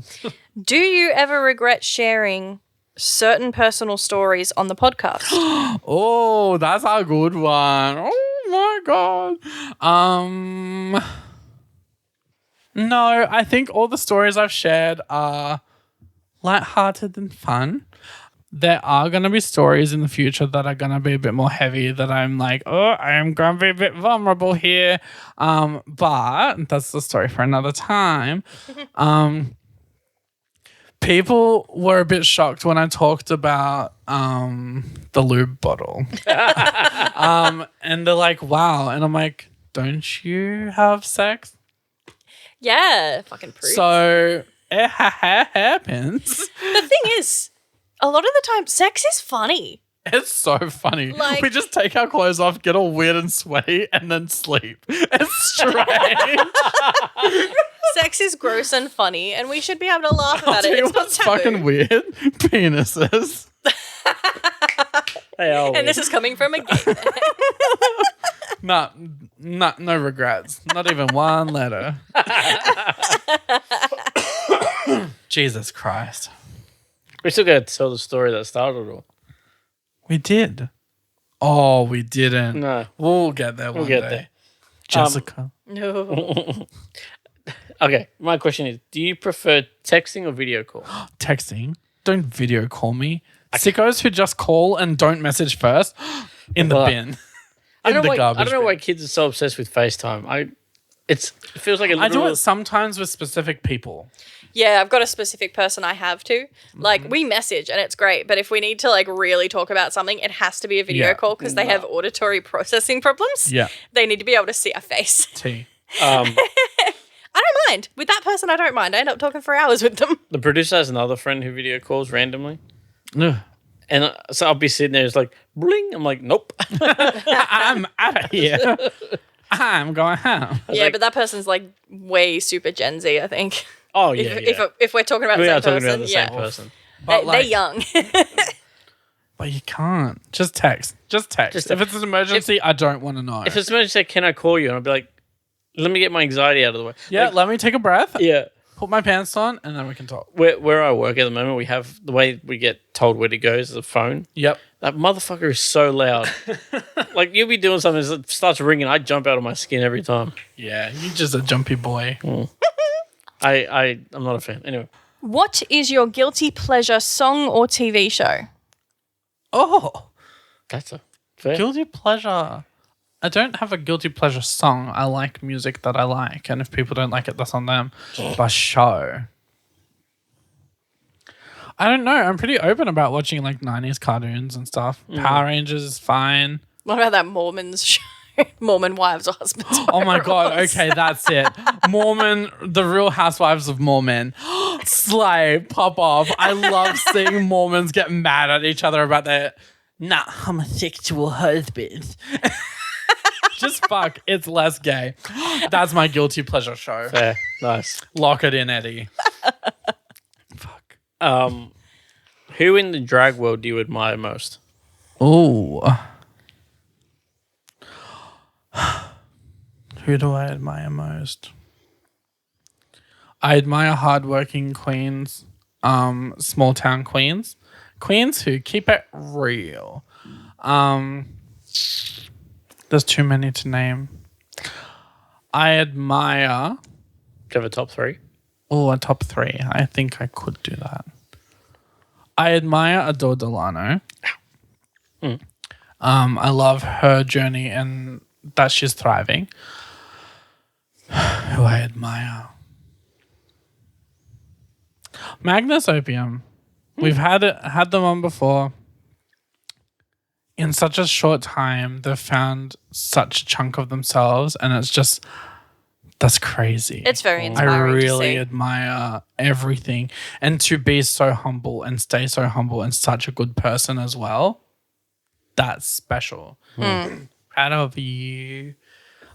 Do you ever regret sharing certain personal stories on the podcast? Oh, that's a good one. Oh my God. No, I think all the stories I've shared are lighthearted and fun. There are going to be stories in the future that are going to be a bit more heavy that I'm like, oh, I am going to be a bit vulnerable here. But that's the story for another time. People were a bit shocked when I talked about the lube bottle. And they're like, wow. And I'm like, don't you have sex? Yeah, fucking proof. So it happens. The thing is, a lot of the time, sex is funny. It's so funny. Like- we just take our clothes off, get all weird and sweaty, and then sleep. It's strange. Sex is gross and funny, and we should be able to laugh I'll about tell it. you It's not what's taboo. fucking weird. Penises. They are And this is coming from a gay man. No regrets. Not even one letter. Jesus Christ. We still got to tell the story that started it all. We did. Oh, we didn't. No. We'll get there one get day. there. Jessica. No. Okay, my question is, do you prefer texting or video call? Texting. Don't video call me. Sickos who just call and don't message first. In the Well, bin. I In don't the know garbage why bin. kids are so obsessed with FaceTime. It feels like a I little... do it sometimes with specific people. Yeah, I've got a specific person I have to. Like, we message and it's great, but if we need to, like, really talk about something, it has to be a video Yeah. call because they have auditory processing problems. Yeah. They need to be able to see our face. T. I don't mind. With that person, I don't mind. I end up talking for hours with them. The producer has another friend who video calls randomly. Ugh. And so I'll be sitting there, it's like, bling. I'm like, nope. I'm out of here. I'm going home. Yeah, like- but that person's, like, way super Gen Z, I think. Oh, yeah, If we're talking about we the are same talking person, about the yeah. same person. But They're young. But you can't. Just text. Just text. If it's an emergency, I don't want to know. If it's emergency, say, can I call you? And I'll be like, let me get my anxiety out of the way. yeah, Like, let me take a breath. yeah. Put my pants on, and then we can talk. Where I work at the moment, we have the way we get told where to go is the phone. Yep. That motherfucker is so loud. Like, you'll be doing something, it starts ringing, I jump out of my skin every time. Yeah, you're just a jumpy boy. I'm not a fan. Anyway, What is your guilty pleasure song or TV show? Oh, that's a fair. guilty pleasure. I don't have a guilty pleasure song. I like music that I like, and if people don't like it, that's on them. But show. I don't know. I'm pretty open about watching like 90s cartoons and stuff. Power Rangers is fine. What about that Mormons show? Mormon wives or husbands? Oh my God. Okay, that's it. Mormon, the Real Housewives of Mormon. Slay, pop off. I love seeing Mormons get mad at each other about their not homosexual husbands. Just fuck. It's less gay. That's my guilty pleasure show. Fair. Nice. Lock it in, Eddie. Fuck. Who in the drag world do you admire most? Ooh. Who do I admire most? I admire hardworking queens, small town queens. Queens who keep it real. There's too many to name. I admire... Do you have a top three? Oh, a top three. I think I could do that. I admire Adore Delano. I love her journey and that she's thriving. Who I admire. Magnus Opium. We've had them on before. In such a short time, they've found such a chunk of themselves, and it's just... That's crazy. It's very I inspiring to really see. admire everything. And to be so humble and stay so humble and such a good person as well, that's special. Proud of you.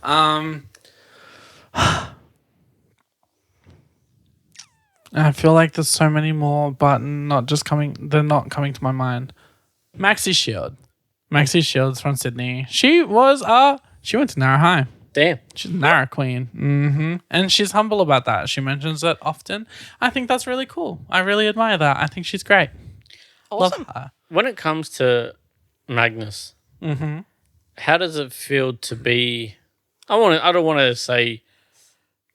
I feel like there's so many more, but they're not coming to my mind. Maxie Shield. Maxie Shield's from Sydney. She went to Nara High. Damn. She's a Nara queen. And she's humble about that. She mentions it often. I think that's really cool. I really admire that. I think she's great. Awesome. Love her. When it comes to Magnus, how does it feel to be? I don't want to say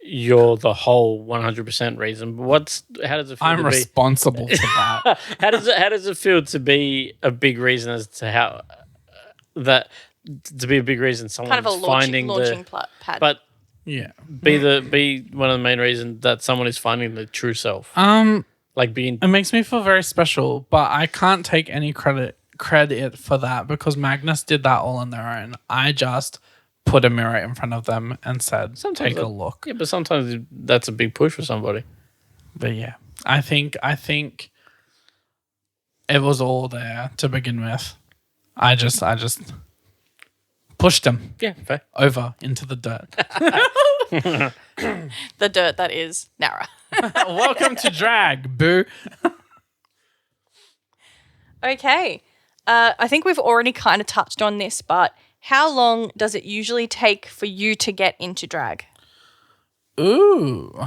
you're the whole 100% reason, but how does it feel? I'm responsible for that. How does it feel to be a big reason as to how that to be a big reason someone's Kind of a finding launching pad. but Yeah. be one of the main reasons that someone is finding the true self. Like being It makes me feel very special, but I can't take any credit for that because Magnus did that all on their own. I just put a mirror in front of them and said, take a look. Yeah, but sometimes that's a big push for somebody. But yeah, I think it was all there to begin with. I just pushed them Yeah, fair. over into the dirt. The dirt that is Nara. Welcome to drag, boo. Okay. I think we've already kind of touched on this, but how long does it usually take for you to get into drag? Ooh.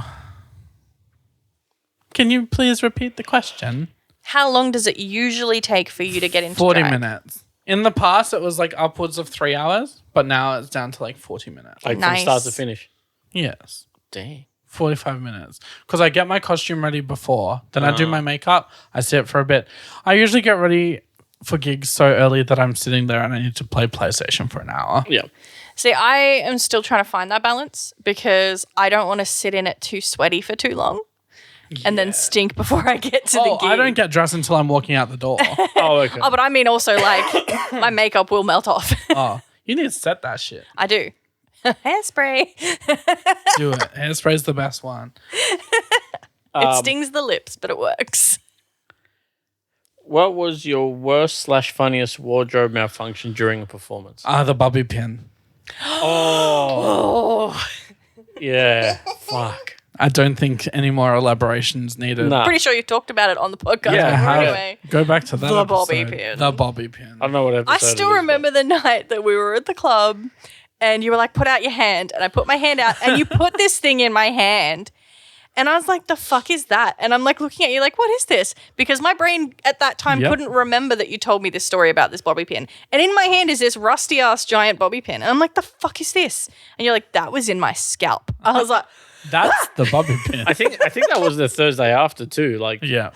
Can you please repeat the question? How long does it usually take for you to get into 40 drag? minutes. In the past, it was like upwards of 3 hours, but now it's down to like 40 minutes. Like Nice. from start to finish. Yes. Dang. 45 minutes. Because I get my costume ready before. Then I do my makeup. I sit for a bit. I usually get ready for gigs so early that I'm sitting there and I need to play PlayStation for an hour. Yeah. See, I am still trying to find that balance because I don't want to sit in it too sweaty for too long and then stink before I get to the gig. I don't get dressed until I'm walking out the door. Oh, okay. Oh, but I mean also like my makeup will melt off. Oh, you need to set that shit. I do. Hairspray. Do it. Hairspray's the best one. It stings the lips, but it works. What was your worst / funniest wardrobe malfunction during a performance? The bobby pin. Oh. Yeah. Fuck. I don't think any more elaborations needed. Nah. Pretty sure you talked about it on the podcast. Yeah, before How- anyway. Go back to that The episode. bobby pin. The bobby pin. I don't know what episode I it still is, remember the night that we were at the club and you were like, put out your hand. And I put my hand out and you put this thing in my hand. And I was like, the fuck is that? And I'm like looking at you like, what is this? Because my brain at that time Yep. couldn't remember that you told me this story about this bobby pin. And in my hand is this rusty ass giant bobby pin. And I'm like, the fuck is this? And you're like, that was in my scalp. I was like, That's the bobby pin. I think that was the Thursday after too. Like Yeah.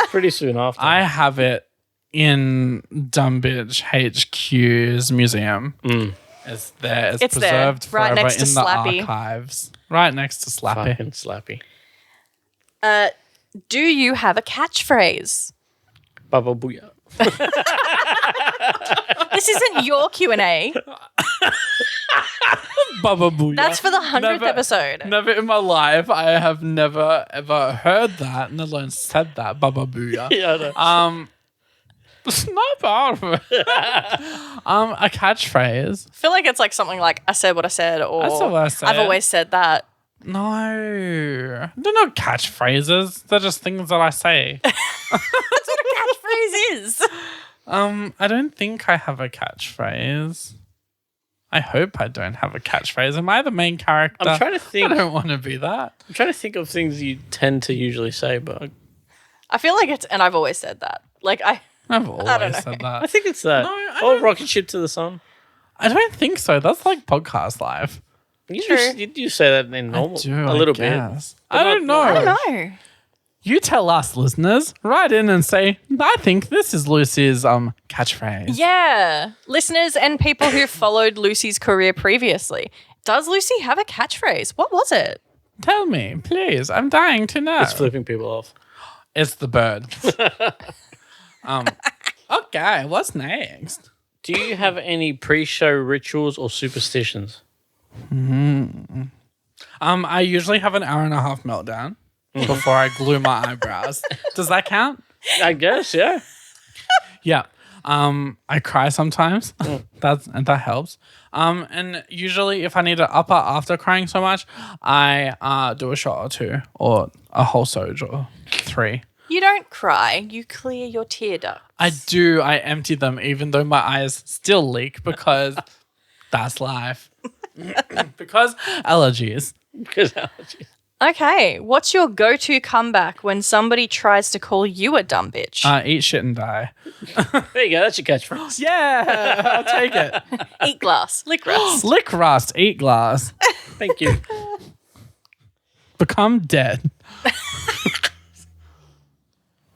pretty soon after. I have it in Dumb Bitch HQ's museum. It's there. It's It's there, preserved right forever next to in the Slappy. archives. Right next to Slappy. Fucking slappy. do you have a catchphrase? Baba booyah. This isn't your Q&A. Baba Booyah. That's for the 100th episode. Never in my life. I have never ever heard that, let alone said that. Baba Booyah. Yeah, I know. It's not part of it. A catchphrase. I feel like it's like something like, I said what I said, or I said what I said. I've always said that. No. They're not catchphrases. They're just things that I say. That's what a catchphrase is. I don't think I have a catchphrase. I hope I don't have a catchphrase. Am I the main character? I'm trying to think. I don't want to be that. I'm trying to think of things you tend to usually say, but I feel like it's, and I've always said that. Like I've don't always know. said I that. think it's that. No, I Or don't- rocket ship to the sun. I don't think so. That's like podcast live. You do say that in normal. I do, a I little bit. guess. But I don't know. I don't know. You tell us, listeners. Write in and say, I think this is Lucy's catchphrase. Yeah. Listeners and people who followed Lucy's career previously. Does Lucy have a catchphrase? What was it? Tell me, please. I'm dying to know. It's flipping people off. It's the bird. Okay, what's next? Do you have any pre-show rituals or superstitions? I usually have an hour and a half meltdown before I glue my eyebrows. Does that count? I guess, yeah. Yeah. I cry sometimes. That helps. And usually if I need an upper after crying so much, I do a shot or two or a whole soj or 3. You don't cry. You clear your tear duct. I do. I empty them even though my eyes still leak because that's life. Because allergies. Because allergies. Okay, what's your go-to comeback when somebody tries to call you a dumb bitch? Eat shit and die. There you go. That's your catchphrase. Yeah, I'll take it. Eat glass, lick rust. Lick rust, eat glass, Thank you. become dead.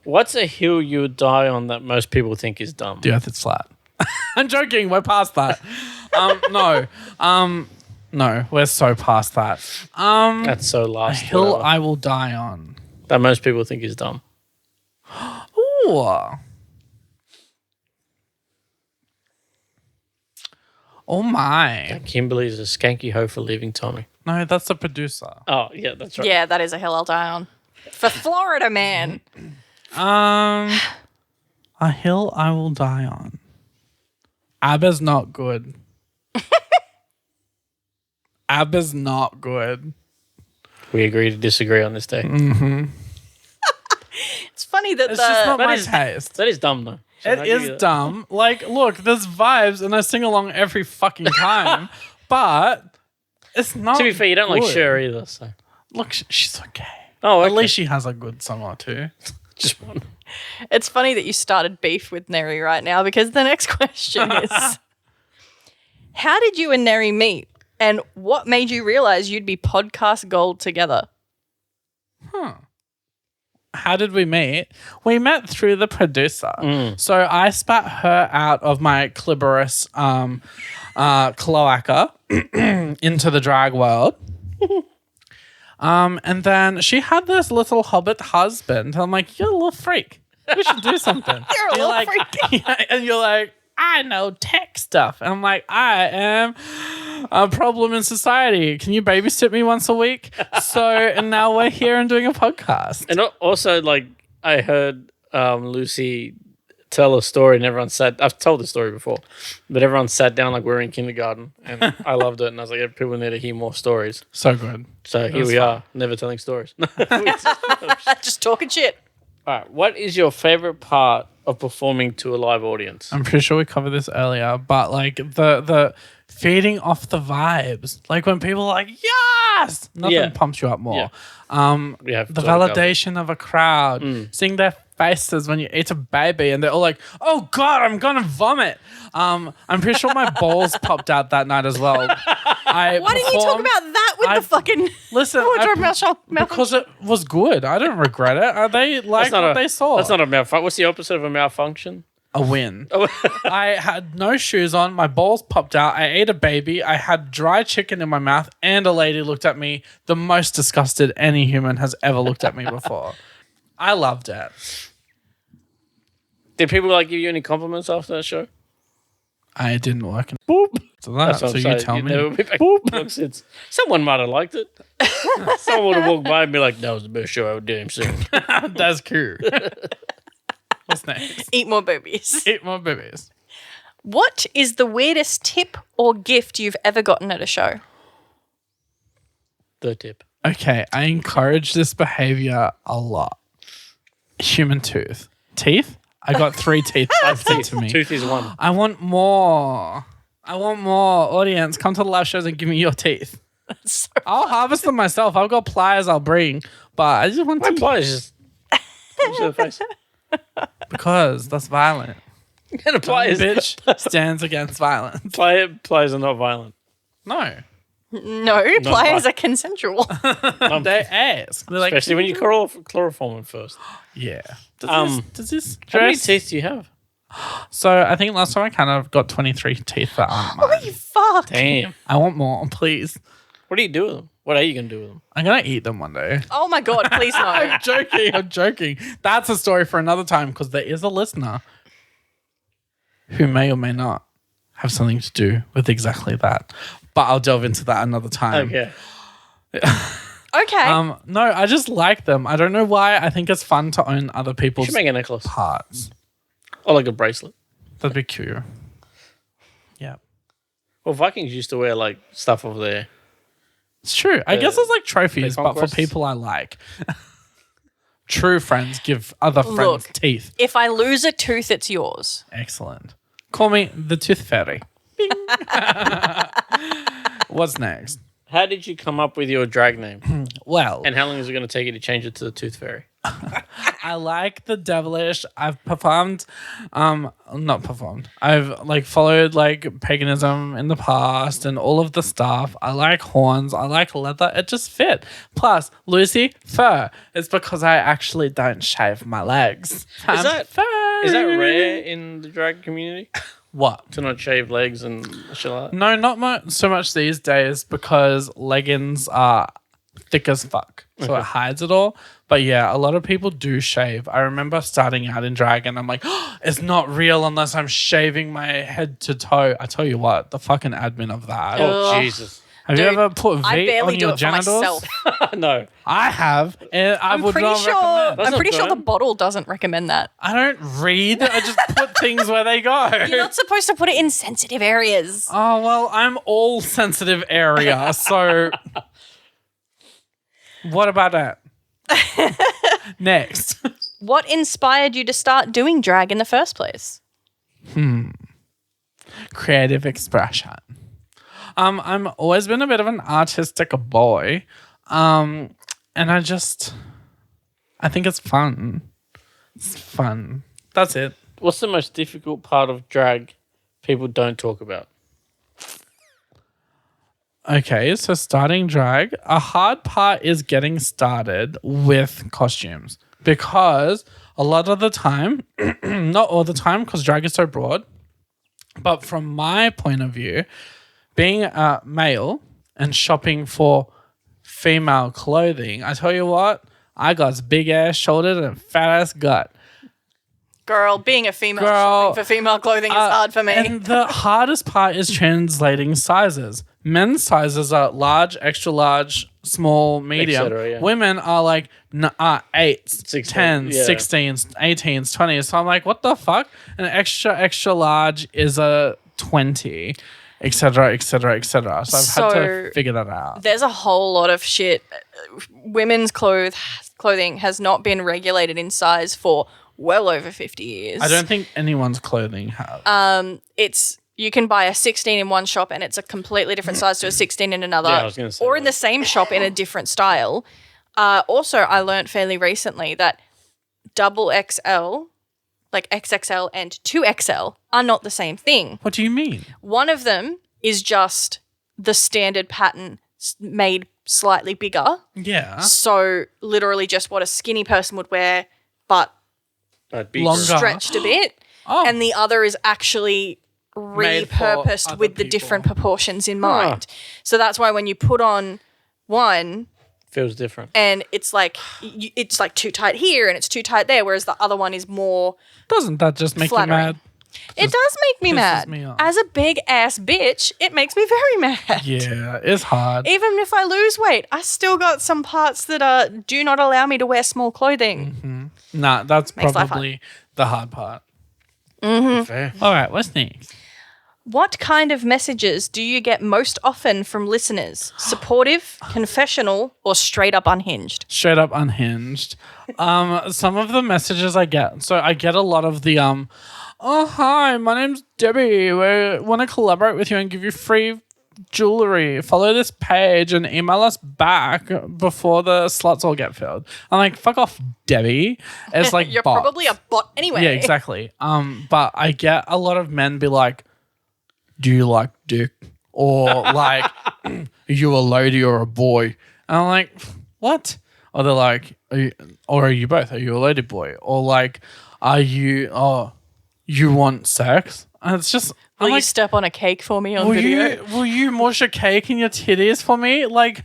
What's a hill you would die on that most people think is dumb? The earth is flat. I'm joking. We're past that. No, we're so past that. That's so A last. hill whatever. I will die on. That most people think is dumb. Ooh. Oh my. Kimberly's a skanky hoe for leaving Tommy. No, that's the producer. Oh, yeah, that's right. Yeah, that is a hill I'll die on. For Florida, man. A hill I will die on. ABBA's not good. ABBA's not good. We agree to disagree on this day. It's funny that It's just not That my is- taste. That is dumb, though. So I'll It give you is that. dumb. Like, look, there's vibes and I sing along every fucking time, but it's not. To be fair, you don't like good. Cher either, so. Look, she's okay. Oh, okay. At least she has a good song or two. Just one. It's funny that you started beef with Nery right now because the next question is how did you and Nery meet and what made you realize you'd be podcast gold together? How did we meet? We met through the producer. So I spat her out of my clitoris cloaca into the drag world. And then she had this little hobbit husband. I'm like, you're a little freak. We should do something. You're a little like, freak. and you're like, I know tech stuff. And I'm like, I am a problem in society. Can you babysit me once a week? And now we're here and doing a podcast. And also, like, I heard Lucy tell a story and everyone I've told the story before, but everyone sat down like we were in kindergarten and I loved it. And I was like, people need to hear more stories. So good. So here was we fun. are, never telling stories. Just talking shit. All right. What is your favorite part of performing to a live audience? I'm pretty sure we covered this earlier, but like the feeding off the vibes. Like when people are like, yes! Nothing Yeah. pumps you up more. We have The to look up. validation of a crowd, seeing their faces when you eat a baby and they're all like, oh God, I'm gonna vomit. I'm pretty sure my balls popped out that night as well. Why didn't you talk about that with the fucking Listen, wardrobe malfunction? because it was good. I don't regret it. They like what they saw. That's not a malfunction. What's the opposite of a malfunction? A win. I had no shoes on. My balls popped out. I ate a baby. I had dry chicken in my mouth, and a lady looked at me the most disgusted any human has ever looked at me before. I loved it. Did people like give you any compliments after that show? I didn't work. Boop. So That's what so I'm you saying. tell You me. never be back. Look, since someone might have liked it. Someone would have walked by and be like, "That was the best show I ever did." Soon. That's cool. What's next? Eat more boobies. Eat more babies. What is the weirdest tip or gift you've ever gotten at a show? The tip. Okay, I encourage this behavior a lot. Human tooth. Teeth? I got 3 teeth sent to me. Tooth is one. I want more. Audience, come to the live shows and give me your teeth. So I'll harvest them myself. I've got pliers I'll bring, but I just want My teeth pliers just punch to the face. because that's violent. And the pliers, Bitch stands against violence. pliers are not violent. No, no, players are consensual. they ask. They're like, Especially when you chloroform them first. yeah. Um, Does this How many dress? teeth do you have? So I think last time I kind of got 23 teeth that aren't mine. Fuck. Damn. I want more, please. What do you do with them? What are you going to do with them? I'm gonna eat them one day. Oh my God, please no. I'm joking. That's a story for another time because there is a listener who may or may not have something to do with exactly that. But I'll delve into that another time. Okay. Okay. No, I just like them. I don't know why. I think it's fun to own other You people's should make a necklace. parts. Or like a bracelet. That'd be cute. Yeah. Well, Vikings used to wear like stuff over there. It's true. I guess it's like trophies, the but for conquests. people I like. True friends give other friends Look. teeth. If I lose a tooth, it's yours. Excellent. Call me the Tooth Fairy. Bing. What's next? how did you come up with your drag name? Well, And how long is it going to take you to change it to the Tooth Fairy? I like the devilish. I've performed, not performed. I've like followed like paganism in the past and all of the stuff. I like horns. I like leather. It just fit. Plus, Lucy Furr. It's because I actually don't shave my legs. Is that rare in the drag community? What? To not shave legs and shit like that? No, not so much these days because leggings are thick as fuck. So it hides it all. But yeah, a lot of people do shave. I remember starting out in drag and I'm like, oh, it's not real unless I'm shaving my head to toe. I tell you what, the fucking admin of that. Oh, Jesus. Have you ever put I V barely on do your it for genitals? myself. No. I have. And I would pretty not sure. recommend. That's I'm not pretty sure the burn. bottle doesn't recommend that. I don't read. I just put things where they go. You're not supposed to put it in sensitive areas. Oh, well, I'm all sensitive area. So what about that? Next. What inspired you to start doing drag in the first place? Creative expression. I'm always been a bit of an artistic boy. And I think it's fun. It's fun. That's it. What's the most difficult part of drag people don't talk about? Okay, so starting drag, a hard part is getting started with costumes because a lot of the time, not all the time because drag is so broad, but from my point of view, being a male and shopping for female clothing, I tell you what, I got big ass shoulders and fat ass gut. Girl, being a female Girl, shopping for female clothing is hard for me. And the hardest part is translating sizes. Men's sizes are large, extra large, small, medium. cetera, yeah. Women are like 8s, 16, 10s, yeah. 16s, 18s, 20s. So I'm like, what the fuck? An extra, extra large is a 20, etc., etc., etc. So I've had to figure that out. There's a whole lot of shit. Women's clothing has not been regulated in size for well over 50 years. I don't think anyone's clothing has. You can buy a 16 in one shop and it's a completely different size to a 16 in another. Yeah, I was gonna say or in that. the same shop in a different style. Also, I learned fairly recently that double XL, like XXL and 2XL are not the same thing. What do you mean? One of them is just the standard pattern made slightly bigger. Yeah. So literally just what a skinny person would wear, but Bigger. Longer. stretched a bit. Oh. And the other is actually Made for repurposed other with the people. different proportions in mind. So that's why when you put on one Feels different. and it's like too tight here and it's too tight there, whereas the other one is more Doesn't that just make flattering. you mad? It does make me pisses mad. me off. As a big ass bitch, it makes me very mad. Yeah, it's hard. Even if I lose weight, I still got some parts that do not allow me to wear small clothing. Nah, that's Makes life probably the hard part. Fair. All right, what's next? What kind of messages do you get most often from listeners? Supportive, confessional, or straight up unhinged? Straight up unhinged. Some of the messages I get. So I get a lot of the oh hi, my name's Debbie. We want to collaborate with you and give you free jewelry. Follow this page and email us back before the slots all get filled. I'm like, fuck off, Debbie. It's like You're bots. probably a bot anyway. Yeah, exactly. But I get a lot of men be like, do you like dick? Or like, are you a lady or a boy? And I'm like, what? Or they're like, are you both? Are you a lady boy? Or like, you want sex? And it's just, Will I'm you like, step on a cake for me on video? will you mush a cake in your titties for me? Like,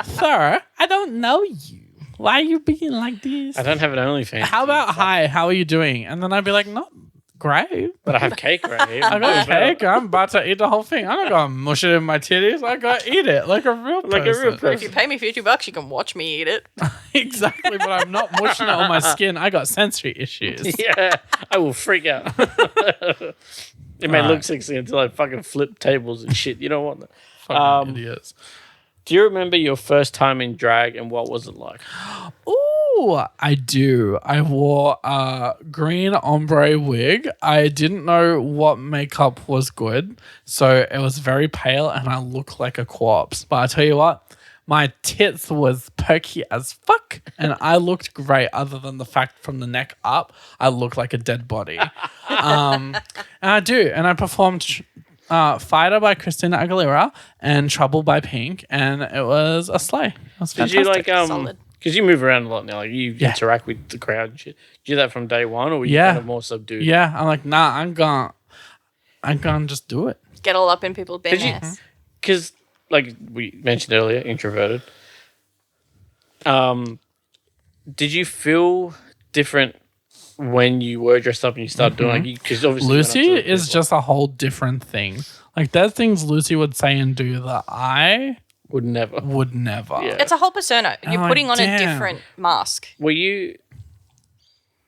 sir, I don't know you. Why are you being like this? I don't have an OnlyFans. How about hi? How are you doing? And then I'd be like, not great. But I have cake right here. I got cake. I'm about to eat the whole thing. I'm not gonna mush it in my titties. I gotta eat it like a real person. Like a real person. If you pay me $50, you can watch me eat it. Exactly, but I'm not mushing it on my skin. I got sensory issues. Yeah, I will freak out. It may Alright. look sexy until I fucking flip tables and shit. You don't want that. Fucking idiots. Do you remember your first time in drag and what was it like? Ooh, Oh, I do. I wore a green ombre wig. I didn't know what makeup was good, so it was very pale and I looked like a corpse. But I tell you what, my tits was perky as fuck and I looked great other than the fact from the neck up, I looked like a dead body. And I do. And I performed Fighter by Christina Aguilera and Trouble by Pink, and it was a slay. It was Did fantastic. you Solid. because you move around a lot now, like you interact with the crowd and shit. Did you do that from day one, or were you kind of more subdued? Yeah, I'm like, nah, I'm gonna just do it. Get all up in people's Did you? business. Because like we mentioned earlier, introverted. Did you feel different when you were dressed up and you started doing like? Because obviously Lucy you went up to is people. just a whole different thing. Like there's things Lucy would say and do that I would never. would never. Yeah. It's a whole persona. You're Oh, putting on damn. a different mask. Were you?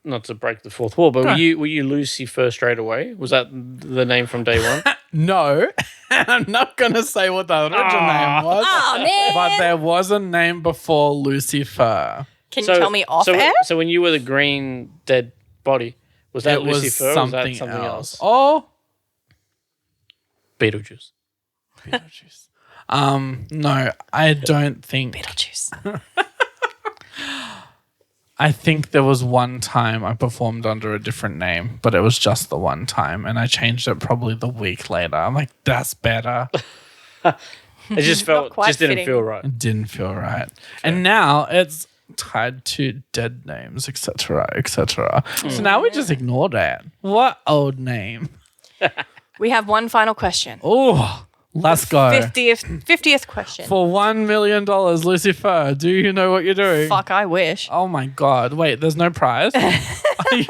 Not to break the fourth wall, but Go. were you Lucy Furr straight away? Was that the name from day one? No, I'm not gonna say what the original name was. Oh, man. But there was a name before Lucy Furr. Can you tell me off air? So when you were the green dead body, was that It Lucy was Furr? Or was that something, something else. else? Oh, Beetlejuice. Beetlejuice. No, I don't think. Beetlejuice. I think there was one time I performed under a different name, but it was just the one time, and I changed it probably the week later. I'm like, that's better. It just felt quite didn't fitting. feel right. It didn't feel right. And now it's tied to dead names, etc., etc. So now we just ignore that. What old name? We have one final question. Oh, let's go. 50th question. For $1 million, Lucy Furr, do you know what you're doing? Fuck, I wish. Oh my God. Wait, there's no prize? Are you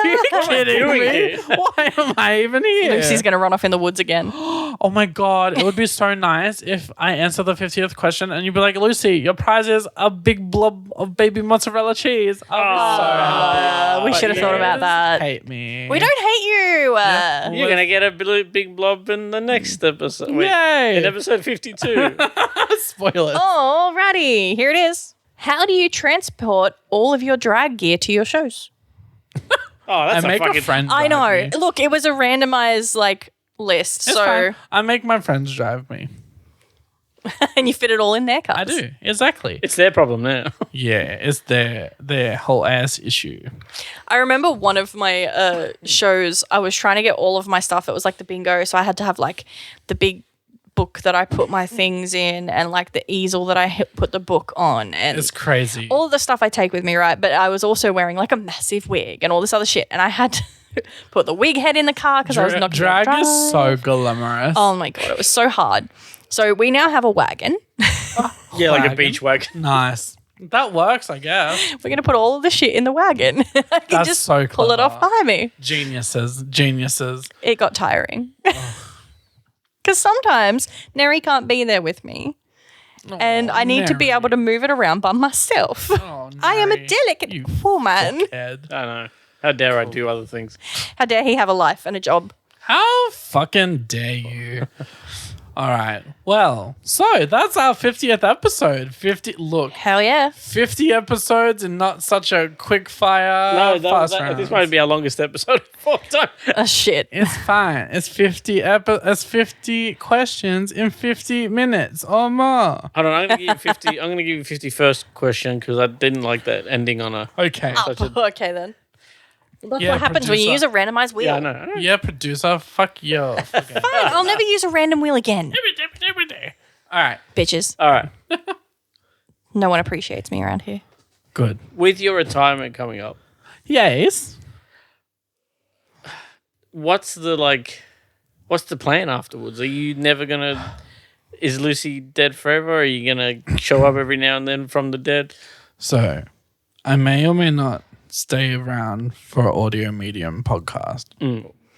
kidding doing me? here? Why am I even here? Lucy's going to run off in the woods again. Oh my God. It would be so nice if I answer the 50th question and you'd be like, Lucy, your prize is a big blob of baby mozzarella cheese. I'll be so happy. We should have thought about that. Hate me. We don't hate you. You're gonna get a big blob in the next episode. Wait, Yay. in episode 52. Spoilers. Alrighty, here it is. How do you transport all of your drag gear to your shows? Oh, that's I make fucking a friend I know. drive me. Look, it was a randomized list. It's so fine. I make my friends drive me. and you fit it all in their cars. I do. Exactly. It's their problem now. Yeah, it's their whole ass issue. I remember one of my shows, I was trying to get all of my stuff. It was like the bingo. So I had to have like the big book that I put my things in and like the easel that I put the book on and It's crazy. all the stuff I take with me, right? But I was also wearing like a massive wig and all this other shit. And I had to put the wig head in the car because I was not Drag is so glamorous. Oh my God, it was so hard. So we now have a wagon. Yeah, like a Wagon. beach wagon. Nice. That works, I guess. We're going to put all of the shit in the wagon. I can That's just so pull it clever. off behind me. Geniuses. It got tiring. Because sometimes Nery can't be there with me. And I need to be Nery. able to move it around by myself. Oh, I am a Nery, delicate you woman. Ed. I know. How dare I do other things? How dare he have a life and a job? How fucking dare you? All right. Well, so that's our 50th episode. 50 Hell yeah. 50 episodes and not such a quick fire fast round. This might be our longest episode of all time. Oh, shit. It's fine. It's 50 questions in 50 minutes or more. Hold on, I'm gonna give you 50. I'm gonna give you 51st question because I didn't like that ending on a. Okay. Okay, then. That's Yeah, what happens when you producer. use a randomized wheel. Yeah, I know. Yeah, producer. Fuck you. Okay. Fine, I'll never use a random wheel again. All right. Bitches. All right. No one appreciates me around here. Good. With your retirement coming up, Yes. what's the plan afterwards? Are you never gonna? Is Lucy dead forever? Or are you gonna show up every now and then from the dead? So, I may or may not stay around for audio medium podcast.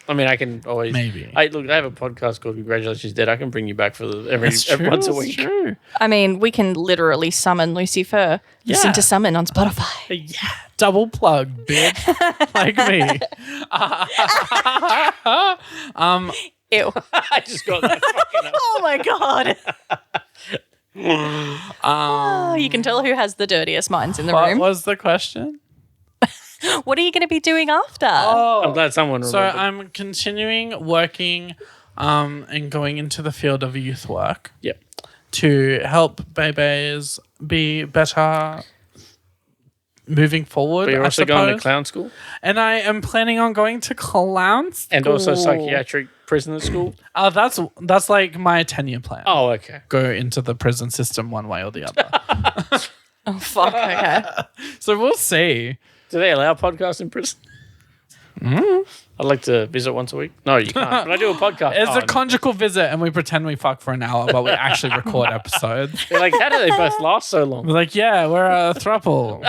I mean, I can always Maybe. I have a podcast called Congratulations Dead. I can bring you back for every once a week. True. I mean, we can literally summon Lucy Furr. Listen Yeah. to Summon on Spotify. Yeah. Double plug, bitch. Like me. Ew. I just got that fucking up. Oh my God. Oh, you can tell who has the dirtiest minds in the What room. was the question? What are you going to be doing after? I'm glad someone So remembered. I'm continuing working and going into the field of youth work Yep. to help babies be better moving forward. But you're I also going to suppose. clown school And I am planning on going to clown school. and also psychiatric prisoner school. Oh, that's like my 10-year plan. Oh, okay. Go into the prison system one way or the other. Oh, fuck. Okay. So we'll see. Do they allow podcasts in prison? I'd like to visit once a week. No, you can't. But I do a podcast. It's Oh, a conjugal visit, and we pretend we fuck for an hour, but we actually record episodes. They're like, how do they both last so long? We're like, yeah, we're a throuple.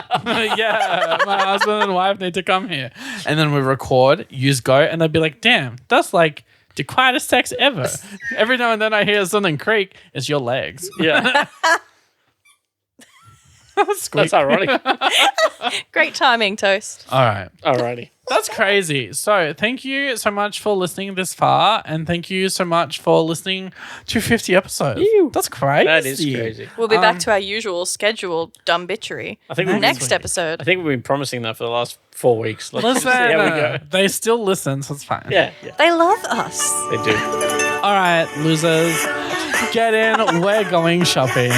Yeah, my husband and wife need to come here. And then we record, use Go, and they'd be like, damn, that's like the quietest sex ever. Every now and then I hear something creak. It's your legs. Yeah, Squeak. that's ironic. Great timing, Toast. All right. Alrighty. That's crazy. So thank you so much for listening this far. And thank you so much for listening to 50 episodes. Ew. That's crazy. That is crazy. We'll be back to our usual scheduled dumb bitchery I think we've been- next episode. I think we've been promising that for the last 4 weeks. Let's Listen, see how we go. they still listen, so it's fine. Yeah, They love us. they do. All right, losers. Get in. We're going shopping.